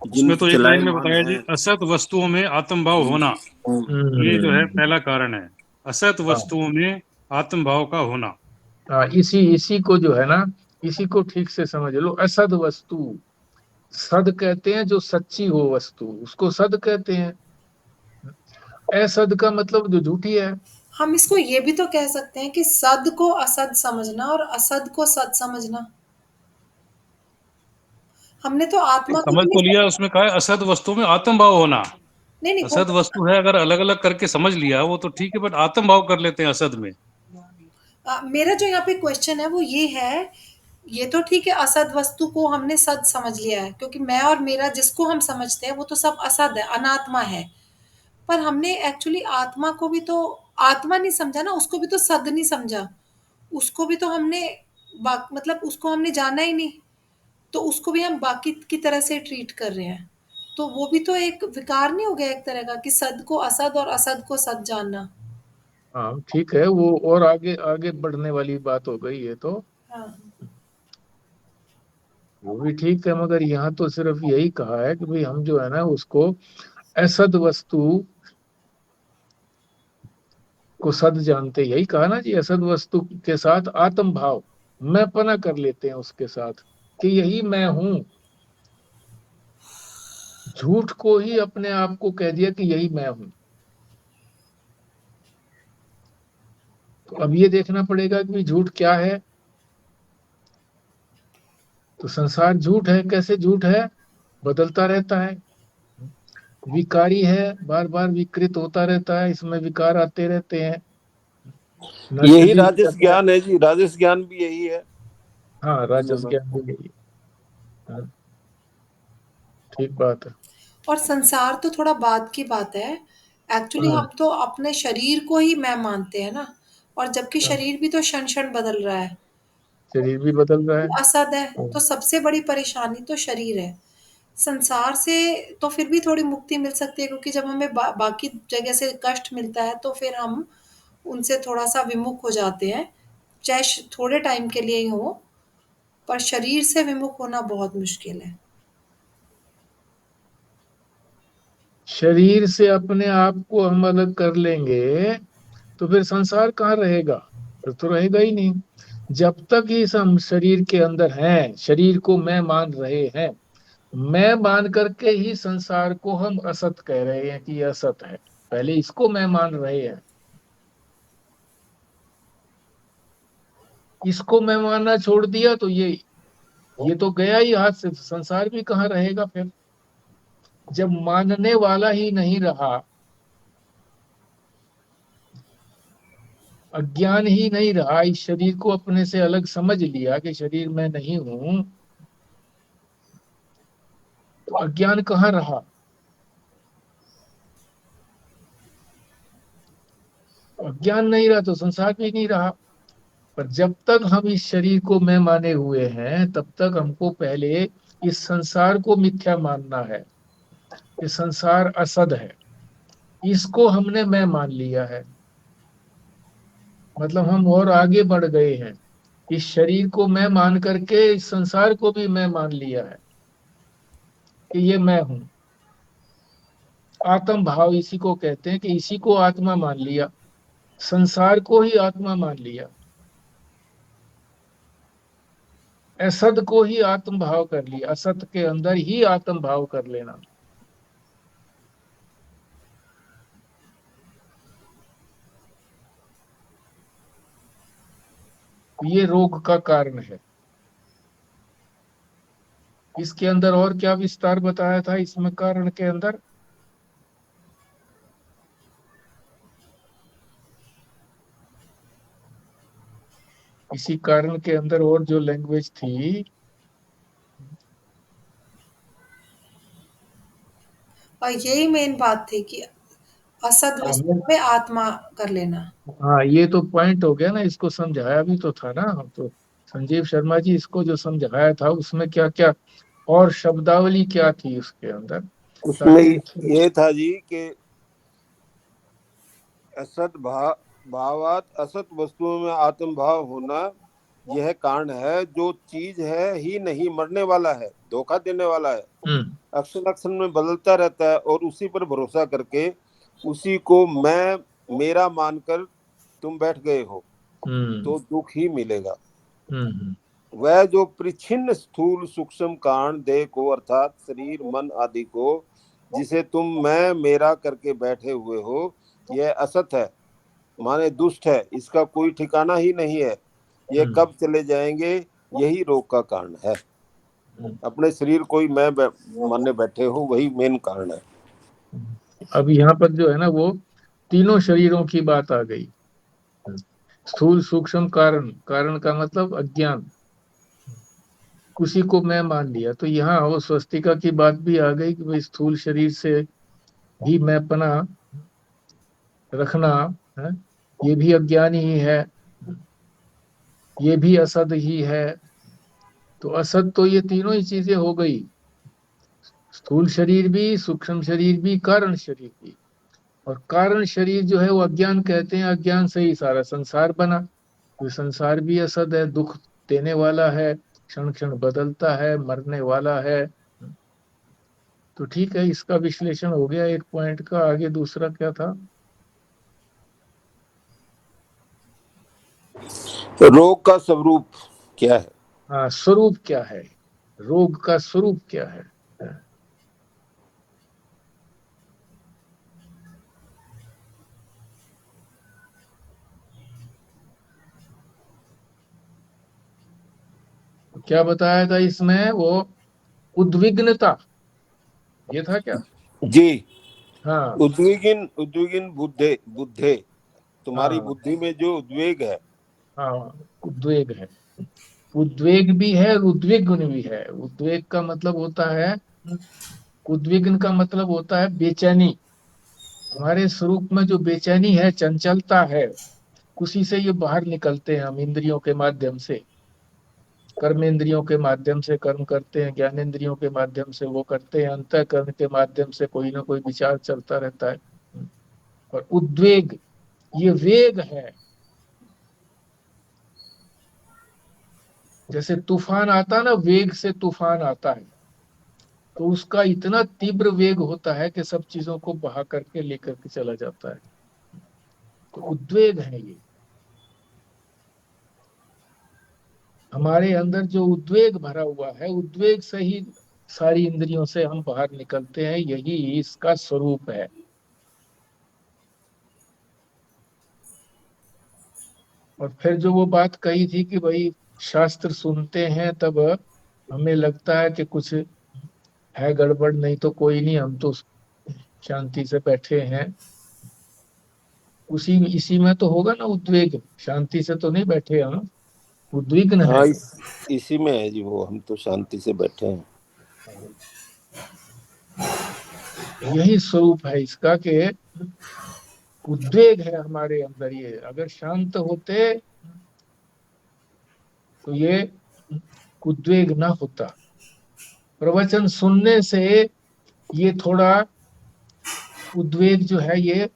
इसमें तो एक लाइन में बताया जी, असत वस्तुओं में आत्म भाव होना, ये जो है पहला कारण है। असत वस्तुओं में आत्म भाव का होना। हाँ, इसी को जो है ना, इसी को ठीक से समझ लो। असद वस्तु, सद कहते हैं जो सच्ची हो वस्तु, उसको सद कहते हैं। असद का मतलब जो झूठी है। हम इसको ये भी तो कह सकते हैं कि सद को असद समझना और असद को सद समझना। हमने तो आत्मा को समझ तो लिया, उसमें कहा है असद वस्तु में आत्म भाव होना। नहीं असद वस्तु है, अगर अलग अलग करके समझ लिया वो तो ठीक है, बट आत्म भाव कर लेते हैं असद में। मेरा जो यहाँ पे क्वेश्चन है वो ये है, ये तो ठीक है, असद वस्तु को हमने सद समझ लिया है, क्योंकि मैं और मेरा जिसको हम समझते हैं वो तो सब असद है, अनात्मा है। पर हमने एक्चुअली आत्मा को भी तो आत्मा नहीं समझा ना, उसको भी तो सद नहीं समझा। उसको भी तो हमने मतलब उसको हमने जाना ही नहीं, तो उसको भी हम बाकी की तरह से ट्रीट कर रहे हैं। तो वो भी तो एक विकार नहीं हो गया एक तरह का, कि सद को असद और असद को सद जानना। हाँ ठीक है, वो और आगे आगे बढ़ने वाली बात हो गई है तो हाँ। वो भी ठीक है, मगर यहाँ तो सिर्फ यही कहा है कि भाई हम जो है ना उसको असद वस्तु को सद जानते, यही कहा ना जी। असद वस्तु के साथ आत्म भाव, मैं पना कर लेते हैं उसके साथ कि यही मैं हूं। झूठ को ही अपने आप को कह दिया कि यही मैं हूं। तो अब ये देखना पड़ेगा कि झूठ क्या है। तो संसार झूठ है। कैसे झूठ है? बदलता रहता है, विकारी है, बार बार विकृत होता रहता है, इसमें विकार आते रहते हैं। यही राजस ज्ञान है जी, राजस ज्ञान भी यही है। हाँ, राजस ज्ञान भी यही है। ठीक बात है। और संसार तो थोड़ा बाद की बात है। एक्चुअली हम तो अपने शरीर को ही मैं मानते हैं ना, और जबकि शरीर भी तो क्षण क्षण बदल रहा है, शरीर भी बदल रहा है। असद है। तो सबसे बड़ी परेशानी तो शरीर है। संसार से तो फिर भी थोड़ी मुक्ति मिल सकती है, क्योंकि जब हमें बाकी जगह से कष्ट मिलता है तो फिर हम उनसे थोड़ा सा विमुख हो जाते हैं। चाहे थोड़े टाइम के लिए ही हो, पर शरीर से विमुख होना बहुत मुश्किल है। शरीर से अपने आप को हम अलग कर लेंगे तो फिर संसार कहाँ रहेगा? फिर तो रहेगा ही नहीं। जब तक इस हम शरीर के अंदर हैं, शरीर को मैं मान रहे हैं, मैं मान करके ही संसार को हम असत कह रहे हैं कि ये असत है। पहले इसको मैं मान रहे हैं, इसको मैं मानना छोड़ दिया तो ये तो गया ही हाथ से, संसार भी कहाँ रहेगा फिर? जब मानने वाला ही नहीं रहा, अज्ञान ही नहीं रहा, इस शरीर को अपने से अलग समझ लिया कि शरीर मैं नहीं हूं, तो अज्ञान कहाँ रहा? अज्ञान नहीं रहा तो संसार भी नहीं रहा। पर जब तक हम इस शरीर को मैं माने हुए हैं, तब तक हमको पहले इस संसार को मिथ्या मानना है। ये संसार असद है, इसको हमने मैं मान लिया है, मतलब हम और आगे बढ़ गए हैं। इस शरीर को मैं मान करके इस संसार को भी मैं मान लिया है कि ये मैं हूं। आत्म भाव इसी को कहते हैं कि इसी को आत्मा मान लिया, संसार को ही आत्मा मान लिया, असत को ही आत्म भाव कर लिया, असत के अंदर ही आत्म भाव कर लेना। ये रोग का कारण है। इसके अंदर और क्या विस्तार बताया था इसमें कारण के अंदर? इसी कारण के अंदर और जो लैंग्वेज थी, और यही मेन बात थी कि असद वस्तु में आत्मा कर लेना। हाँ ये तो पॉइंट हो गया ना, इसको समझाया भी तो था ना हम तो। संजीव शर्मा जी इसको जो समझाया था उसमें क्या क्या और शब्दावली क्या थी उसके अंदर, उसमें ताकि ये था जी कि असत भावात असत वस्तुओं में आत्म भाव होना यह कारण है। जो चीज है ही नहीं मरने वाला है, धोखा देने वाला है, अक्षर अक्षर में बदलता रहता है, और उसी पर भरोसा करके उसी को मैं मेरा मानकर तुम बैठ गए हो तो दुख ही मिलेगा। वह जो परिच्छिन्न स्थूल सूक्ष्म कारण देह को अर्थात शरीर मन आदि को जिसे तुम मैं मेरा करके बैठे हुए हो, यह असत है, माने दुष्ट है, इसका कोई ठिकाना ही नहीं है। यह कब चले जाएंगे, यही रोग का कारण है। अपने शरीर को ही मैं मानने बैठे हो, वही मेन कारण है। अब यहाँ पर जो है ना वो तीनों शरीरों की बात आ गई। स्थूल सूक्ष्म कारण, कारण का मतलब अज्ञान, उसी को मैं मान लिया। तो यहाँ वो स्वस्तिका की बात भी आ गई कि भाई स्थूल शरीर से भी मैं पना रखना है, ये भी अज्ञान ही है, ये भी असद ही है। तो असद तो ये तीनों ही चीजें हो गई, स्थूल शरीर भी, सूक्ष्म शरीर भी, कारण शरीर भी। और कारण शरीर जो है वो अज्ञान कहते हैं, अज्ञान से ही सारा संसार बना। तो संसार भी असद है, दुख देने वाला है, क्षण क्षण बदलता है, मरने वाला है। तो ठीक है, इसका विश्लेषण हो गया एक पॉइंट का। आगे दूसरा क्या था? रोग का स्वरूप क्या है? हाँ, स्वरूप क्या है, रोग का स्वरूप क्या है? क्या बताया था इसमें? वो उद्विग्नता, ये था क्या? जी, हाँ, उद्विगिन बुद्धे तुम्हारी हाँ, बुद्धि में जो उद्वेग है। हाँ, उद्वेग है, उद्वेग भी है, उद्विग्न भी है। उद्वेग का मतलब होता है, उद्विग्न का मतलब होता है बेचैनी। हमारे स्वरूप में जो बेचैनी है, चंचलता है, उसी से ये बाहर निकलते हैं। हम इंद्रियों के माध्यम से, कर्मेंद्रियों के माध्यम से कर्म करते हैं, ज्ञानेंद्रियों के माध्यम से वो करते हैं, अंतःकरण के माध्यम से कोई ना कोई विचार चलता रहता है। और उद्वेग, ये वेग है, जैसे तूफान आता ना, वेग से तूफान आता है, तो उसका इतना तीव्र वेग होता है कि सब चीजों को बहा करके लेकर के चला जाता है। तो उद्वेग है ये, हमारे अंदर जो उद्वेग भरा हुआ है, उद्वेग से ही सारी इंद्रियों से हम बाहर निकलते हैं, यही इसका स्वरूप है। और फिर जो वो बात कही थी कि भाई शास्त्र सुनते हैं तब हमें लगता है कि कुछ है गड़बड़, नहीं तो कोई नहीं, हम तो शांति से बैठे हैं, उसी इसी में तो होगा ना उद्वेग, शांति से तो नहीं बैठे हम, उद्विग्न है। हाँ, इसी में है जी, वो हम तो शांति से बैठे हैं। यही स्वरूप है इसका कि उद्वेग है हमारे अंदर। ये अगर शांत होते तो ये उद्वेग ना होता। प्रवचन सुनने से ये थोड़ा उद्वेग जो है ये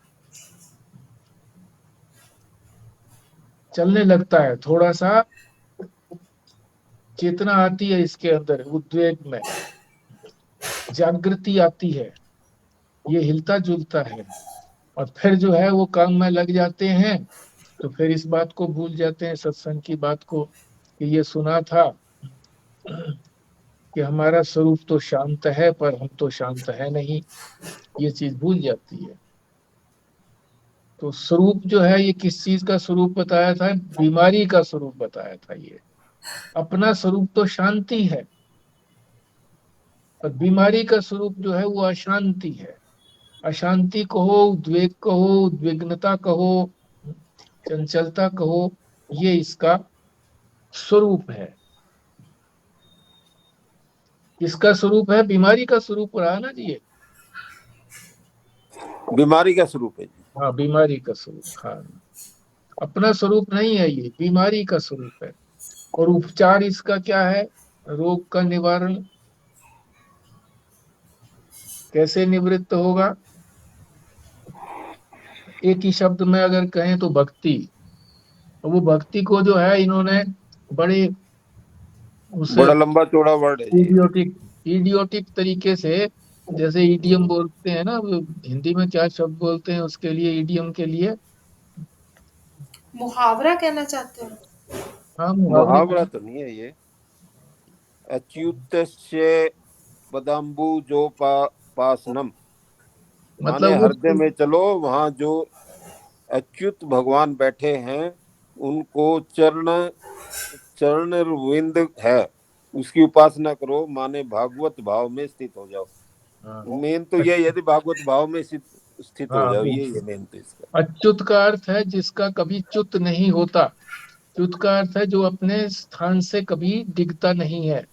चलने लगता है, थोड़ा सा चेतना आती है इसके अंदर, उद्वेग में जागृति आती है, ये हिलता जुलता है। और फिर जो है वो काम में लग जाते हैं, तो फिर इस बात को भूल जाते हैं, सत्संग की बात को, कि ये सुना था कि हमारा स्वरूप तो शांत है पर हम तो शांत है नहीं, ये चीज भूल जाती है। तो स्वरूप जो है ये किस चीज का स्वरूप बताया था? बीमारी का स्वरूप बताया था ये। अपना स्वरूप तो शांति है, पर बीमारी का स्वरूप जो है वो अशांति है। अशांति कहो, उद्वेग कहो, उद्विग्नता कहो, चंचलता कहो, ये इसका स्वरूप है। किसका स्वरूप है? बीमारी का स्वरूप रहा ना जी ये। बीमारी का स्वरूप है जी। हाँ, बीमारी का स्वरूप, हाँ, अपना स्वरूप नहीं है ये, बीमारी का स्वरूप है। और उपचार इसका क्या है? रोग का निवारण कैसे निवृत्त होगा? एक ही शब्द में अगर कहें तो भक्ति। तो वो भक्ति को जो है इन्होंने बड़े उस बड़ा लंबा चौड़ा वर्ड है जी। इडियोटिक तरीके से, जैसे ईडीएम बोलते हैं ना, वो हिंदी में क्या शब्द बोलते हैं उसके लिए, ईडीएम के लिए? मुहावरा कहना चाहते हो? हाँ, मुहावरा तो नहीं है ये। अच्युतस्य पदाम्बुजोपासनम, माने मतलब हृदय में चलो, वहां जो अच्युत भगवान बैठे हैं उनको चरण विंद है, उसकी उपासना करो, माने भागवत भाव में स्थित हो जाओ। हाँ, मेन तो ये, यदि भागवत भाव में स्थित हो हाँ, जाओ, ये मेन तो इसका। अच्युत का अर्थ है जिसका कभी च्युत नहीं होता। च्युत का अर्थ है जो अपने स्थान से कभी डिगता नहीं है,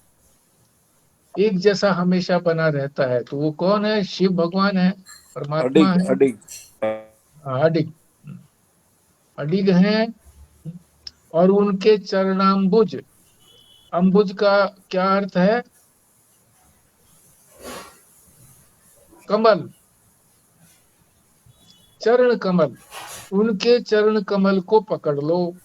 एक जैसा हमेशा बना रहता है। तो वो कौन है? शिव भगवान है, परमात्मा अडिग है। अडिग। अडिग, अडिग हैं। और उनके चरणाम्बुज, अंबुज का क्या अर्थ है? कमल, चरण कमल। उनके चरण कमल को पकड़ लो,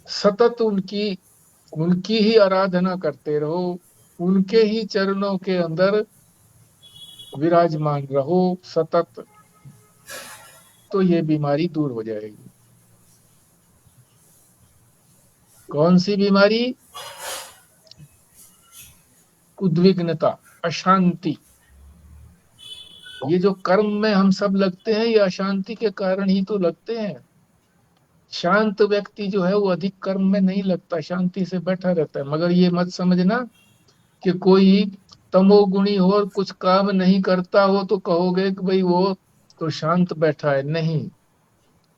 सतत उनकी ही आराधना करते रहो, उनके ही चरणों के अंदर विराजमान रहो सतत, तो ये बीमारी दूर हो जाएगी। कौन सी बीमारी? उद्विग्नता, अशांति। ये जो कर्म में हम सब लगते हैं, ये अशांति के कारण ही तो लगते हैं। शांत व्यक्ति जो है वो अधिक कर्म में नहीं लगता, शांति से बैठा रहता है। मगर ये मत समझना कि कोई तमोगुणी हो और कुछ काम नहीं करता हो तो कहोगे कि भाई वो तो शांत बैठा है। नहीं,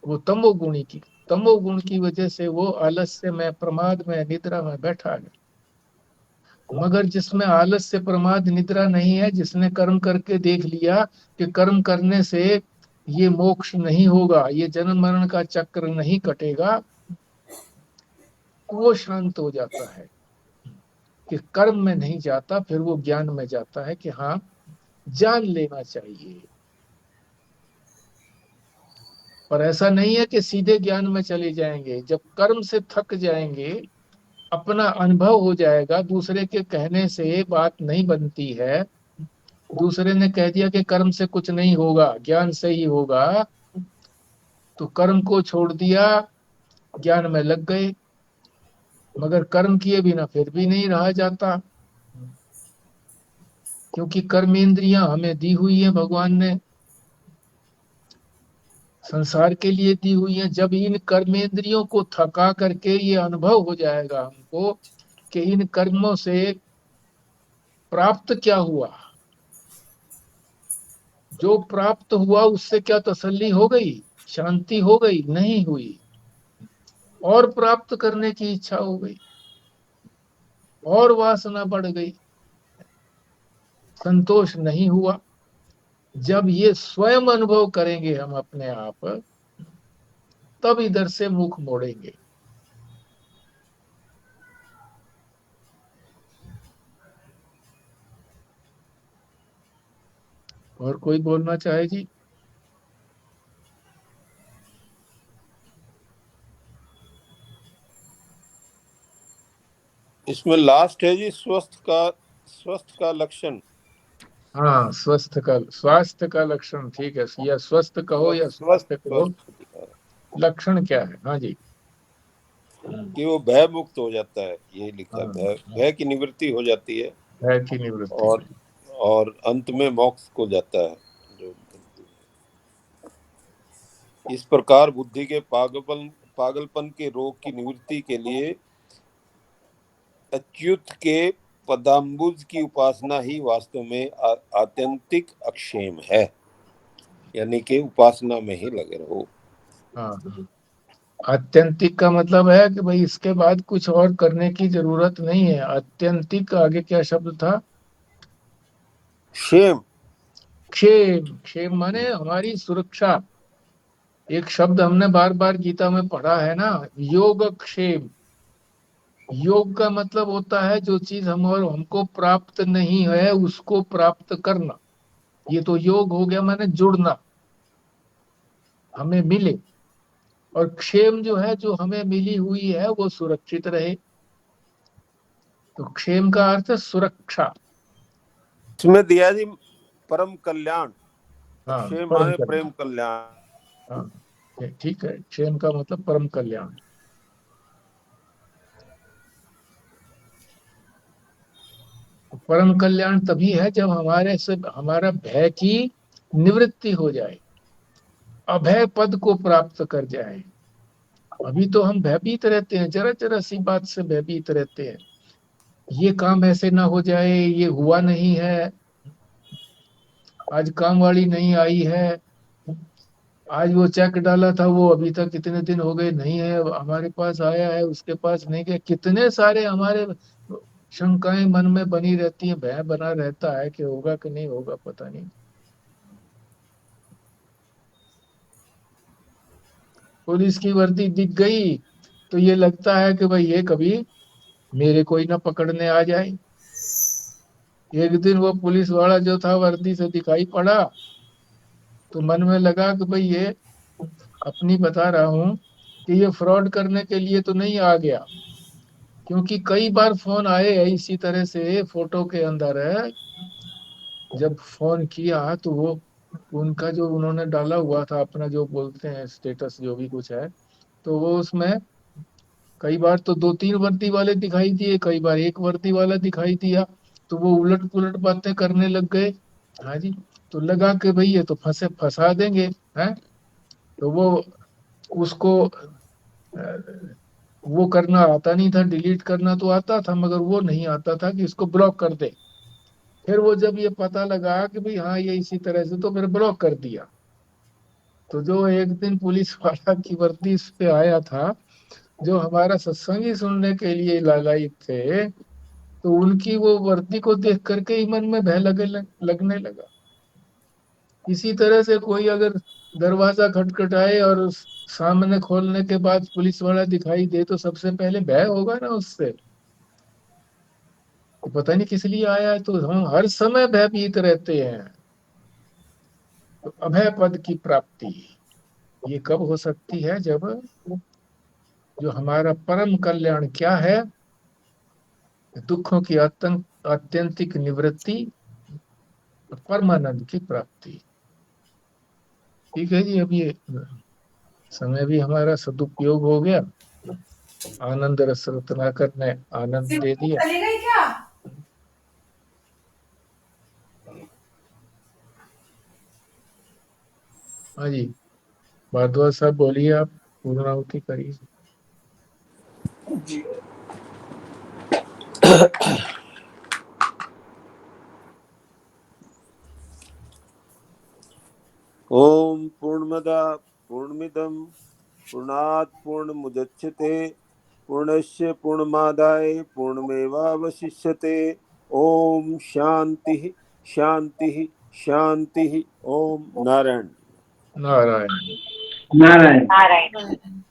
वो तमोगुण की वजह से वो आलस्य में, प्रमाद में, निद्रा में बैठा है। मगर जिसमें आलस्य, प्रमाद, निद्रा नहीं है, जिसने कर्म करके देख लिया कि कर्म करने से ये मोक्ष नहीं होगा, ये जन्म मरण का चक्र नहीं कटेगा, वो शांत हो जाता है कि कर्म में नहीं जाता, फिर वो ज्ञान में जाता है कि हाँ, जान लेना चाहिए। पर ऐसा नहीं है कि सीधे ज्ञान में चले जाएंगे। जब कर्म से थक जाएंगे अपना अनुभव हो जाएगा, दूसरे के कहने से बात नहीं बनती है। दूसरे ने कह दिया कि कर्म से कुछ नहीं होगा, ज्ञान से ही होगा, तो कर्म को छोड़ दिया, ज्ञान में लग गए, मगर कर्म किए बिना फिर भी नहीं रहा जाता, क्योंकि कर्म इंद्रियां हमें दी हुई है, भगवान ने संसार के लिए दी हुई है। जब इन कर्मेंद्रियों को थका करके ये अनुभव हो जाएगा हमको कि इन कर्मों से प्राप्त क्या हुआ, जो प्राप्त हुआ उससे क्या तसल्ली हो गई, शांति हो गई? नहीं हुई, और प्राप्त करने की इच्छा हो गई, और वासना बढ़ गई, संतोष नहीं हुआ। जब ये स्वयं अनुभव करेंगे हम अपने आप, तब इधर से मुख मोड़ेंगे। और कोई बोलना चाहे जी? इसमें लास्ट है जी, स्वस्थ का लक्षण। हाँ, स्वास्थ्य का लक्षण, ठीक है, या स्वस्थ कहो या स्वस्थ स्वास्थ्य कहो, स्वस्थ लक्षण क्या है? हाँ जी। कि वो भय मुक्त हो जाता है, यही लिखा है। हाँ, भय की निवृत्ति हो जाती है, भय की निवृत्ति। और अंत में मोक्ष को जाता है। जो इस प्रकार बुद्धि के पागलपन के रोग की निवृत्ति के लिए अच्युत के पदाम्बुज की उपासना ही वास्तव में आत्यंतिक अक्षेम है, यानी कि उपासना में ही लगे रहो। हाँ, आत्यंतिक का मतलब है कि भाई इसके बाद कुछ और करने की जरूरत नहीं है। आत्यंतिक आगे क्या शब्द था? क्षेम। क्षेम। क्षेम माने हमारी सुरक्षा। एक शब्द हमने बार बार गीता में पढ़ा है ना, योग क्षेम। योग का मतलब होता है जो चीज हमको प्राप्त नहीं है उसको प्राप्त करना। ये तो योग हो गया, माने जुड़ना, हमें मिले। और क्षेम जो है, जो हमें मिली हुई है वो सुरक्षित रहे। तो क्षेम का अर्थ है सुरक्षा। इसमें दिया जी परम कल्याण। हाँ, क्षेम परम माने कल्याण। प्रेम कल्याण। हाँ, ठीक है, क्षेम का मतलब परम कल्याण। परम कल्याण तभी है जब हमारे से हमारा भय की निवृत्ति हो जाए, अभय पद को प्राप्त कर जाए। अभी तो हम भयभीत रहते हैं, जरा जरा सी बात से भयभीत रहते हैं। ये काम ऐसे ना हो जाए, ये हुआ नहीं है, आज काम वाली नहीं आई है, आज वो चेक डाला था वो अभी तक कितने दिन हो गए नहीं है हमारे पास आया है, उसके पास नहीं गया। कितने सारे हमारे शंकाएं मन में बनी रहती हैं, भय बना रहता है कि होगा कि नहीं होगा, पता नहीं। पुलिस की वर्दी दिख गई तो ये लगता है कि भाई ये कभी मेरे कोई ना पकड़ने आ जाए। एक दिन वो पुलिस वाला जो था वर्दी से दिखाई पड़ा तो मन में लगा कि भाई ये, अपनी बता रहा हूँ, कि ये फ्रॉड करने के लिए तो नहीं आ गया। क्योंकि कई बार फोन आए हैं इसी तरह से, फोटो के अंदर है। जब फोन किया तो वो उनका जो उन्होंने डाला हुआ था अपना, जो बोलते हैं स्टेटस, जो भी कुछ है, तो वो उसमें कई बार तो दो तीन वर्दी वाले दिखाई दिए, कई बार एक वर्दी वाला दिखाई दिया। तो वो उलट पुलट बातें करने लग गए। हाँ जी। तो लगा कि भाई ये तो फंसा देंगे हैं। तो वो उसको वो करना आता नहीं था, डिलीट करना तो आता था मगर वो नहीं आता था कि इसको ब्लॉक कर दे। फिर वो जब ये पता लगा कि भाई हाँ ये इसी तरह से, तो फिर ब्लॉक कर दिया। तो जो एक दिन पुलिस वाला की वर्दी इस पे आया था, जो हमारा सत्संग ही सुनने के लिए लालायित थे, तो उनकी वो वर्दी को देख करके ही मन में भय लगने लगा। इसी तरह से कोई अगर दरवाजा खटखटाए और सामने खोलने के बाद पुलिस वाला दिखाई दे तो सबसे पहले भय होगा ना उससे, तो पता नहीं किस लिए आया है। तो हम हर समय भयभीत रहते हैं। तो अभय पद की प्राप्ति ये कब हो सकती है? जब जो हमारा परम कल्याण क्या है, दुखों की आत्यंतिक निवृत्ति, परमानंद की प्राप्ति। ठीक है जी, अब ये समय भी हमारा सदुपयोग हो गया। आनंद रस रत्नाकर ने आनंद दे दिया। चली गई क्या? हाँ जी, भारद्वाज साहब बोलिए, आप पूर्णाहुति करिए। जी। ओम पूर्णमदा पूर्णमिदम पूर्णात् पूर्णमुदच्यते पूर्णस्य पूर्णमादाय पूर्णमेवावशिष्यते। ओम शांति शांति शांति। ओम नारायण नारायण नारायण। नारायण।